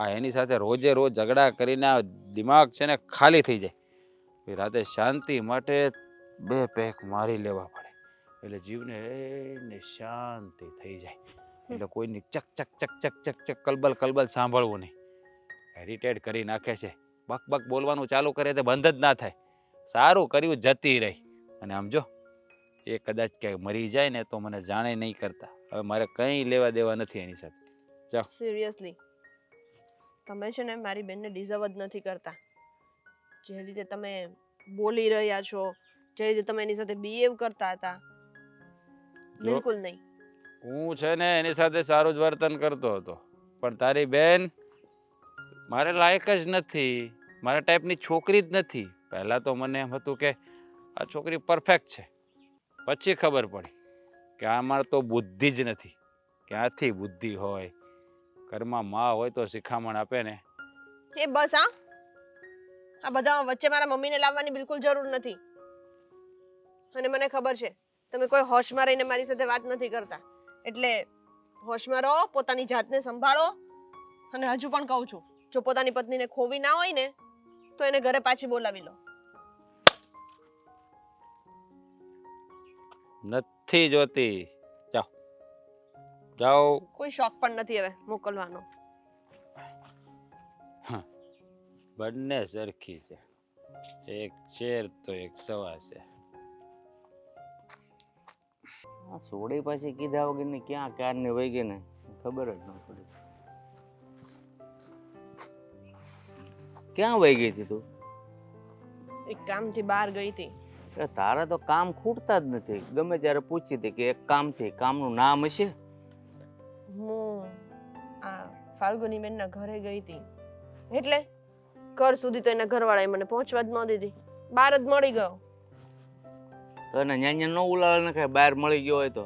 આ એની સાથે રોજે રોજ ઝઘડા કરીને આ દિમાગ છે ને ખાલી થઈ જાય. પછી રાતે શાંતિ માટે 2 પેક મારી લેવા પડે એટલે જીવને એને શાંતિ થઈ જાય. એટલે કોઈની ચક ચક ચક ચક ચક ચક કલબલ કલબલ સાંભળવું નહીં. ઇરિટેટ કરી નાખે છે. બક બક બોલવાનું ચાલુ કરે તે બંધ જ ના થાય. સારું કર્યું જતી રહી. અને આમ જો એ કદાચ ક્યાંય મરી જાય ને તો મને જાણે નહીં કરતા. હવે મારે કંઈ લેવા દેવા નથી એની સાથે. જાઓ. સિરિયસલી તમે છે ને મારી બેનને ડિઝર્વ જ નથી કરતા. જે રીતે તમે બોલી રહ્યા છો, જે રીતે તમે એની સાથે બિહેવ કરતા હતા, બિલકુલ નહીં. હું છે ને એની સાથે સારું જ વર્તન કરતો હતો, પણ તારી બેન મારે લાયક જ નથી. મારા ટાઈપની છોકરી જ નથી. પહેલાં તો મને એમ હતું કે આ છોકરી પરફેક્ટ છે. પછી ખબર પડી કે આમાં તો બુદ્ધિ જ નથી. ક્યાંથી બુદ્ધિ હોય? ઘરમાં માં હોય તો શિખામણ આપે ને. એ બસ આ બધા વચ્ચે મારા મમ્મીને લાવવાની બિલકુલ જરૂર નથી. અને મને ખબર છે તમે કોઈ હોશમાં રહીને મારી સાથે વાત નથી કરતા. એટલે હોશમાં રહો, પોતાની જાતને સંભાળો. અને હજુ પણ કહું છું, જો પોતાની પત્નીને ખોવી ના હોય ને તો એને ઘરે પાછી બોલાવી લો. નથી જોતી. જાઓ જાઓ. કોઈ શોખ પણ નથી હવે મોકલવાનો. બંને સરખી છે. એક શેર તો એક સવા છે. આ સોડી પાછી કીધા વગરની ક્યાં કારની વહી ગઈ ને ખબર જ ન પડી. ક્યાં વહી ગઈ હતી તું? એક કામથી બહાર ગઈ હતી. તારા તો કામ ખૂટતા જ નથી. ગમે ત્યારે પૂછી હતી કે એક કામથી. કામનું નામ હશે? હું આ ફાલ્ગુની બેનના ઘરે ગઈ હતી. એટલે ઘર સુધી તો એના ઘરવાળાએ મને પહોંચવા જ ન દીધી. બહાર જ મળી ગયો. તો એને ન્યા ન ઉલાળે ને કઈ બહાર મળી ગયો હોય તો?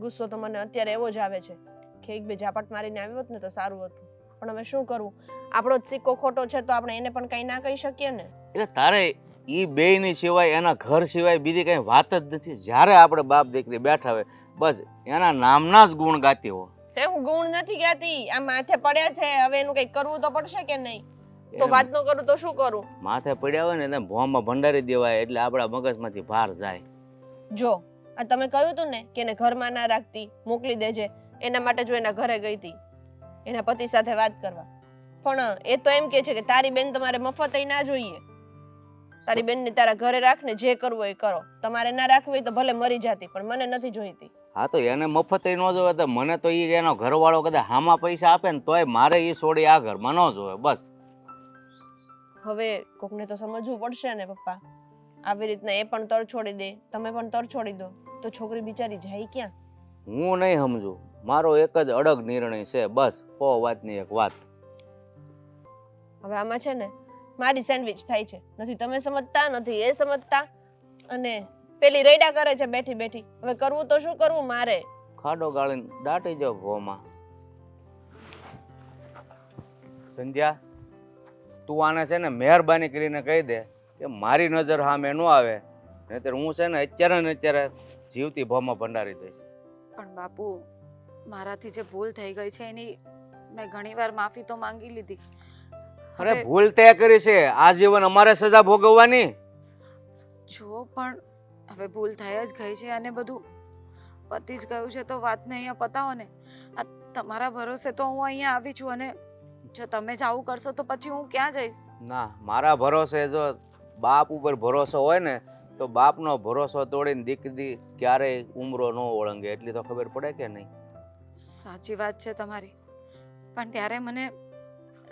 ગુસ્સો તો મને અત્યારે એવો જ આવે છે કે એક બે ઝાપટ મારીને આવ્યો હોત ને તો સારું હતું. પણ હવે શું કરવું? આપણો જ સિક્કો ખોટો છે તો આપણે એને પણ કઈ ના કહી શકીએ ને. એટલે તારે ઈ બેયની સિવાય એના ઘર સિવાય બીજી કઈ વાત જ નથી. જ્યારે આપણે બાપ દીકરી બેઠા હોય બસ એના નામના જ ગુણ ગાતી હો. હે, હું ગુણ નથી ગાતી. આ માથે પડ્યા છે, હવે એનું કઈ કરવું તો પડશે કે નહીં? તો વાત ન કરું તો શું કરું? માથે પડ્યા હોય ને એને ભોંમાં ભંડારી દેવાય એટલે આપણા મગજમાંથી ભાર જાય. જો આ તમે કહ્યું હતું ને કે એને ઘરમાં ના રાખતી, મોકલી દેજે, એના માટે જો એના ઘરે ગઈ હતી એના પતિ સાથે વાત કરવા. પણ એ તો એમ કે છે કે તારી બેન તમારે મફત ના જોઈએ. તારી બેનને તારા ઘરે રાખને, જે કરવું હોય એ કરો. તમારે ના રાખવી હોય તો ભલે મરી જાતી, પણ મને નથી જોઈતી. હા તો એને મફત ન જોવે તો મને તો ઈ એનો ઘરવાળો કદાચ હામાં પૈસા આપે ને તોય મારે ઈ છોડી આ ઘરમાં ન જોવે. બસ હવે કોકને તો સમજવું પડશે ને પપ્પા. આવી રીતના એ પણ તર છોડી દે, તમે પણ તર છોડી દો તો છોકરી બિચારી જાય ક્યાં? હું નહીં સમજુ. મારો એક જ અડગ નિર્ણય છે. બસ કો વાતની એક વાત. હવે આમાં છે ને મારી સેન્ડવિચ થાય છે. નથી તમે સમજતા, નથી એ સમજતા, અને પેલી રેડા કરે છે બેઠી બેઠી. હવે કરવું તો શું કરવું મારે? ખાડો ગાળીને દાટી જાવ ભોમાં. સંધ્યા, તું આને છે ને મહેરબાની કરીને કહી દે કે મારી નજર સામે ન આવે, નહીતર હું છે ને અત્યારે ને અત્યારે જીવતી ભોમાં ભંડારી દઈશ. પણ બાપુ, મારાથી જે ભૂલ થઈ ગઈ છે એની મેં ઘણીવાર માફી તો માંગી લીધી. અરે ભૂલ તે કરી છે, આજીવન અમારે સજા ભોગવવાની. જો પણ હવે ભૂલ થઈ જ ગઈ છે અને બધું પતી જ ગયું છે તો વાતને અહીંયા પતાવો ને. આ તમારા ભરોસે તો હું અહીંયા આવી છું અને જો તમે જ આવું કરશો તો પછી હું ક્યાં જઈશ? ના, મારા ભરોસે જો બાપ ઉપર ભરોસો હોય ને તો બાપનો ભરોસો તોડીને દીકરી ક્યારેય ઉમરો ન ઓળંગે. એટલી તો ખબર પડે કે નહીં? સાચી વાત છે તમારી, પણ ત્યારે મને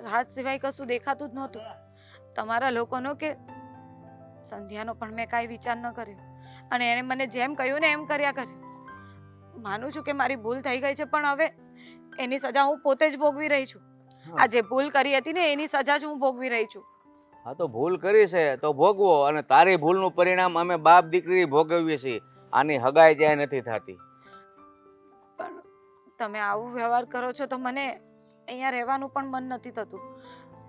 રાત સિવાય કશું દેખાતું જ નહોતું. તમારા લોકોનો કે સંધ્યાનો પણ મેં કાંઈ વિચાર ન કર્યો અને એણે મને જેમ કહ્યું ને એમ કર્યા કર્યું. માનું છું કે મારી ભૂલ થઈ ગઈ છે, પણ હવે એની સજા હું પોતે જ ભોગવી રહી છું. આ જે ભૂલ કરી હતી ને એની સજા જ હું ભોગવી રહી છું. હા તો ભૂલ કરી છે તો ભોગવો, અને તારી ભૂલનું પરિણામ અમે બાપ દીકરી ભોગવીએ છીએ. આની હગાઈ ત્યાં નથી થતી. પણ તમે આવું વ્યવહાર કરો છો તો મને અહીંયા રહેવાનું પણ મન નથી થતું.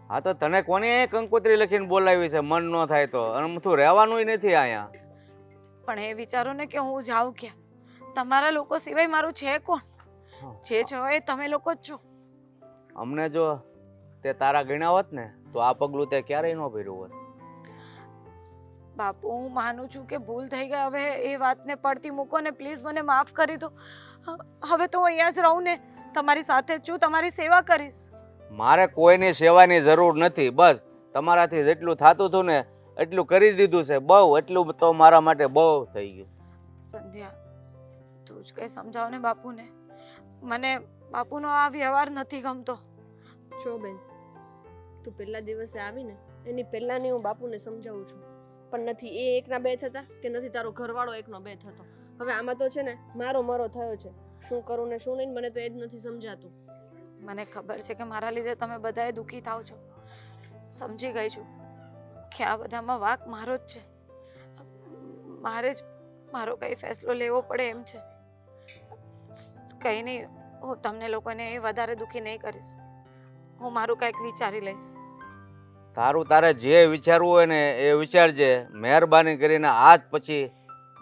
હા તો તને કોને કંકોત્રી લખીને બોલાવી છે મન ન થાય તો? અને તું રહેવાનુંય નથી અહીંયા. પણ એ વિચારો ને કે હું જાઉં ક્યાં? તમારા લોકો સિવાય મારું છે કોણ? જે છો એ તમે લોકો જ છો. અમને જો તે તારા ગણ્યા હોત ને તો આ પગલું તે ક્યારેય ન ભર્યું હોત. બાપુ હું માનું છું કે ભૂલ થઈ ગઈ, હવે એ વાતને પડતી મૂકો ને પ્લીઝ મને માફ કરી દો. હવે તો હું અહીંયા જ રહું ને, તમારી સાથે જ છું, તમારી સેવા કરીશ. મારે કોઈની સેવાની જરૂર નથી. બસ તમારાથી જેટલું થતું હતું ને એટલું કરી દીધું છે. બહુ, એટલું તો મારા માટે બહુ થઈ ગયું. સંધ્યા, તું જ કંઈ સમજાવ ને બાપુને. મને બાપુનો આ વ્યવહાર નથી ગમતો. જો બેન, તું પહેલા દિવસે આવીને એની પહેલાની હું બાપુને સમજાવું છું, પણ નથી એ એકના બે થતા કે નથી તારો ઘરવાળો એકનો બે થતો. હવે આમાં તો છે ને મારો મરો થયો છે. શું કરું ને શું નહીં મને તો એ જ નથી સમજાતું. મને ખબર છે કે મારા લીધે તમે બધાએ દુઃખી થાવ છો. સમજી ગઈ છું કે આ બધામાં વાંક મારો જ છે. મારે જ મારો કંઈ ફેસલો લેવો પડે એમ છે. કંઈ નહીં, હું તમને લોકોને વધારે દુઃખી નહીં કરીશ. હું મારું કંઈક વિચારી લઈશ. તારું તારે જે વિચારવું હોય ને એ વિચારજે. મહેરબાની કરીને આજ પછી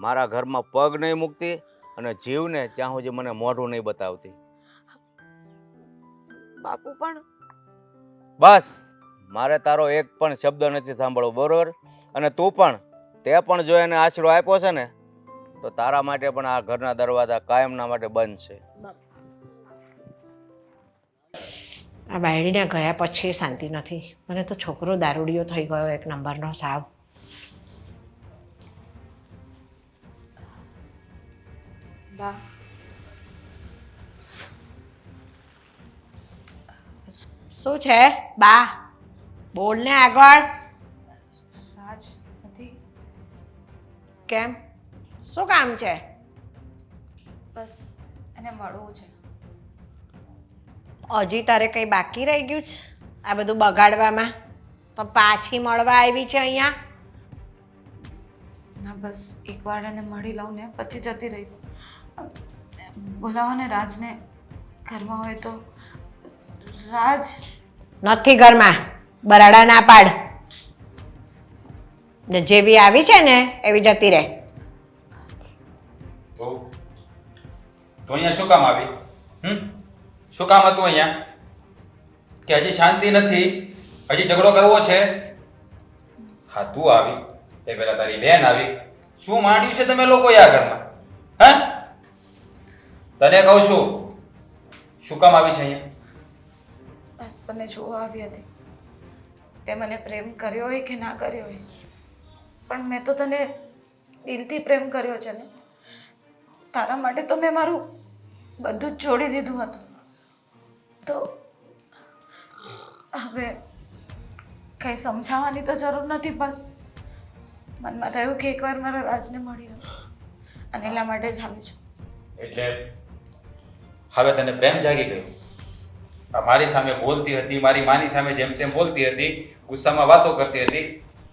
મારા ઘરમાં પગ નહીં મૂકતી અને જીવને ત્યાં સુધી મને મોઢું નહીં બતાવતી. બાપુ પણ બસ, મારે તારો એક પણ શબ્દ નથી સાંભળવો, બરોબર? અને તું પણ, તે પણ જો એને આશરો આપ્યો છે ને તો તારા માટે પણ આ ઘરના દરવાજા કાયમના માટે બંધ છે. આ બાયડીને ગયા પછી શાંતિ નથી. મને તો છોકરો દારૂડિયો થઈ ગયો એક નંબરનો સાવ. બા, શું છે બા? બોલ ને આગળ. રાજ નથી. કેમ? શું કામ છે? બસ એને મળવું છે. હજી તારે કંઈ બાકી રહી ગયું છે આ બધું બગાડવામાં? તો પાછી મળવા આવી છે અહીંયા? ના, બસ એકવાર એને મળી લઉં ને પછી જતી રહીશ. બોલાવો ને રાજને. ઘરમાં હોય તો. રાજ નથી ઘરમાં. બરાડા ના પાડ. ને જેવી આવી છે ને એવી જતી રહે. તો અહીંયા શું કામ આવી? શું કામ હતું અહીંયા? કે હજી શાંતિ નથી, હજી ઝઘડો કરવો છે? હા, તું આવી એ પેલા તારી બેન આવી. શું માંડ્યું છે તમે લોકો આ ઘરમાં? હા, તને કહું છું, શું કામ આવી છે અહીંયા? બસ તને જોવા આવી હતી. તે મને પ્રેમ કર્યો હોય કે ના કર્યો હોય, પણ મેં તો તને દિલથી પ્રેમ કર્યો છે ને. તારા માટે તો મેં મારું બધું જ છોડી દીધું હતું. તો હવે કંઈ સમજાવવાની તો જરૂર નથી. બસ મનમાં થયું કે એકવાર મારા રાજને મળી લઉં, અને એટલા માટે જ આવી છું. એટલે હવે તને પ્રેમ જાગી ગયો? આ મારી સામે બોલતી હતી, મારી માની સામે જેમ તેમ બોલતી હતી, ગુસ્સામાં વાતો કરતી હતી,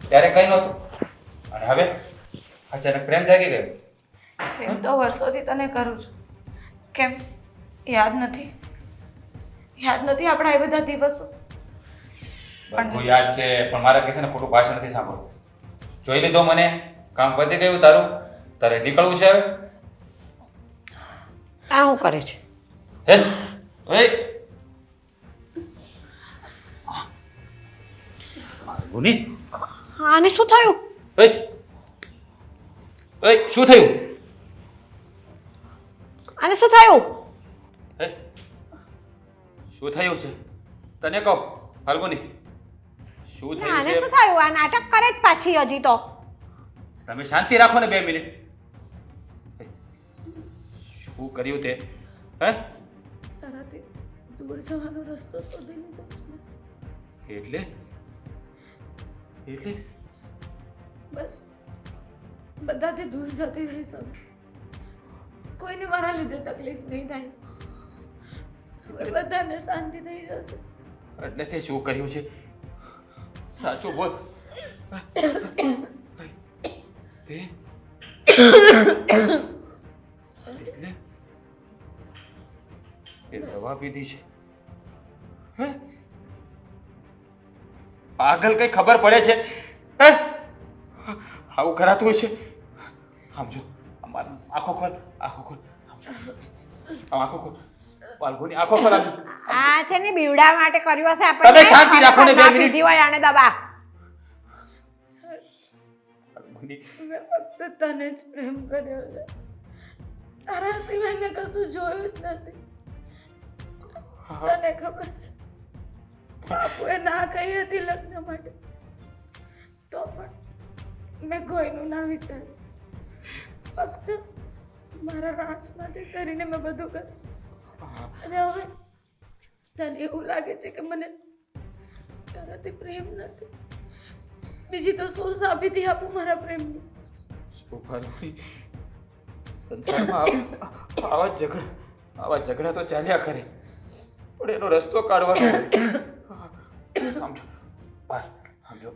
ત્યારે કંઈ નહોતું, અને હવે અચાનક પ્રેમ જાગી ગયો? પ્રેમ તો વર્ષોથી તને કરું છું. કેમ યાદ નથી? યાદ નથી આપણા એ બધા દિવસો? બધું યાદ છે, પણ મારા કે છે ને ખોટું ભાષણ નથી સાંભળવું. જોઈ લીધો મને, કામ પતી ગયું તારું, તારે નીકળવું છે હવે? આ શું કરે છે? હે ઓય ગુની, આને શું થયું? ઓય ઓય શું થયું? આને શું થયું? હે શું થયું છે તને કહો ફાલ્ગુની, શું થયું આને છે? શું થયું? આ નાટક કરે જ પાછી હજી તો. તમે શાંતિ રાખો ને 2 મિનિટ. શું કર્યું તે? હે તારાથી દૂર જવાનો રસ્તો શોધી લીધો છે મેં. એટલે એટલે બસ બધાથી દૂર જતી રહીશ હવે. કોઈને મારા લીધે તકલીફ નહીં થાય. હવે બધાને શાંતિ થઈ જશે. એટલે તે શું કર્યું છે? સાચું બોલ. તે એટલે તે દવા પીધી છે? હે પાગલ, કઈ ખબર પડે છે? હે આવું કરાતું હોય છે? આમ જો, આખો ખોલ, આખો ખોલ, આમ જો, આમ આખો ખોલ. ફાલ્ગુની આંખો ખરાબ. આ છે ને બીવડા માટે કર્યું હશે તમે આપણે શાંતિ રાખો ને 2 મિનિટ. પીધી હોય આને દબા. ફાલ્ગુની, મેં ફક્ત તને જ પ્રેમ કર્યો છે. તારા સિવાય મેં કશું જોયું જ નથી. તને ખબર છે બાપુએ ના કહી હતી લગ્ન માટે, તો પણ મેં કોઈનું ના વિચાર્યું. ફક્ત મારા રાજ માટે કરીને મેં બધું કર્યું. અને હવે તને એવું લાગે છે કે મને તારાથી પ્રેમ નથી. બીજી તો શું સાબિતી આપું મારા પ્રેમની? શું ફાલ્ગુની, સંસારમાં આવા ઝઘડા તો ચાલ્યા કરે, પણ એનો રસ્તો કાઢવાનો. આમ જો, બહાર, આમ જો.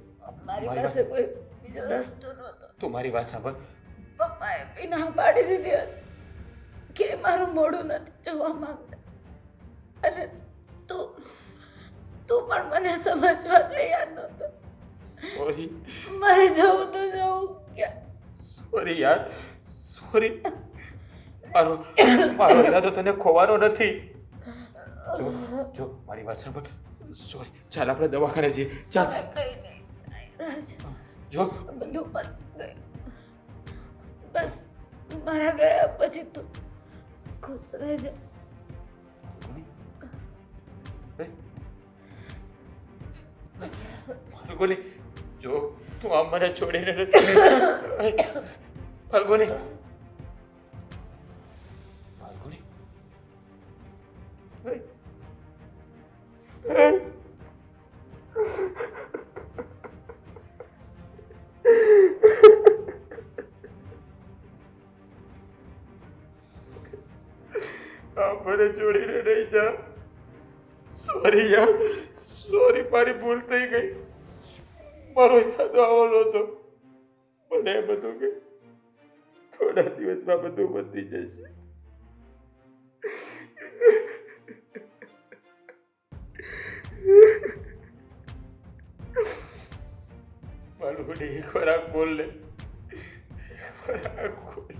મારી મારી પાસે કોઈ બીજો રસ્તો નહોતો. તું મારી વાત સાંભળ. પપ્પાએ બી ના પાડી દીધી હતી કે મારું મોઢું નથી જોવા માંગતા. અને તું પણ મને સમજવા તૈયાર નહોતો. સોરી મારે જવું તો જવું ક્યાં? સોરી યાર, સોરી. મારો ઈરાદો તને ખોવાનો નથી. જો મારી વાત સાંભળ. સોરી, ચાલ આપણે દવાખાને જઈએ. ચાલ. હવે કઈ નહીં રાજ, જો બધું પતી ગયું. બસ મારા ગયા પછી તું ખુશ રહેજે. ફાલ્ગુની, જો તું આમ મને છોડીને ફાલ્ગુની, ફાલ્ગુની. આમ મને છોડીને નહીં જા. સોરી યાર, સોરી, મારી ભૂલ થઈ ગઈ. મારો ઈરાદો આવો નહોતો. મને એમ હતું કે થોડા દિવસમાં બધું પતી જશે. ફાલ્ગુની, એકવાર આંખ ખોલ લે. એકવાર આંખ ખોલ લે.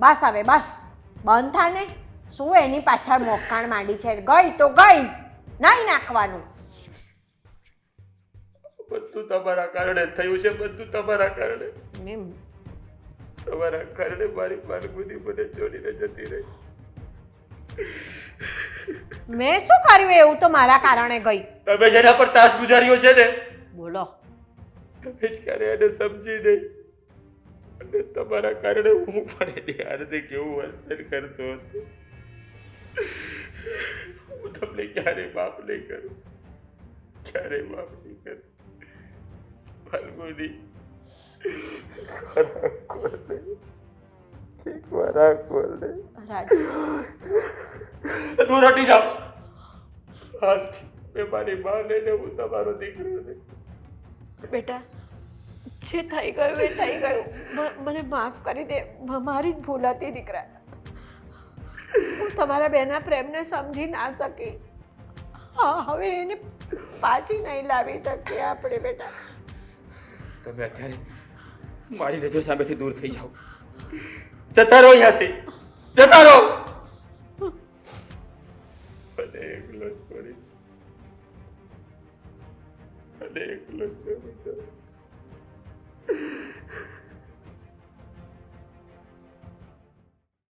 બસ હવે બસ બંધ થા ને. શું એની પાછળ મોકાણ માંડી છે? ગઈ તો ગઈ, નહીં નાખવાનું. બધું તમારા કારણે થયું છે. બધું તમારા કારણે. તમારા કારણે મારી ફાલ્ગુની મને છોડીને જતી રહી. મેં શું કર્યું એવું તો મારા કારણે ગઈ? તમે જેના પર તાસ ગુજાર્યો છે ને, બોલો. તમે જ ક્યારે એને સમજી નહીં. અને તમારા કારણે હું પણ એની હારે કેવું વર્તન કરતો હતો. હું તમને ક્યારેય માફ નહીં કરું. ક્યારેય માફ નહીં કરું. ફાલ્ગુની, એકવાર આંખ ખોલ લે. રાજ, દૂર હટી જાઓ. આજથી મેં મારી માં લઈને હું તમારો દીકરો નહીં. બેટા, જે થઈ ગયું એ થઈ ગયું. મને માફ કરી દે. મારી જ ભૂલ હતી દીકરા. હું તમારા બેના પ્રેમને સમજી ના શકી. હા, હવે એને પાછી નહીં લાવી શકીએ આપણે બેટા. તમે અત્યારે મારી નજર સામેથી દૂર થઈ જાઓ. જતા રહો અહીંયાથી. જતા રહો. મને એકલો છોડી, મને એકલો છોડી દો.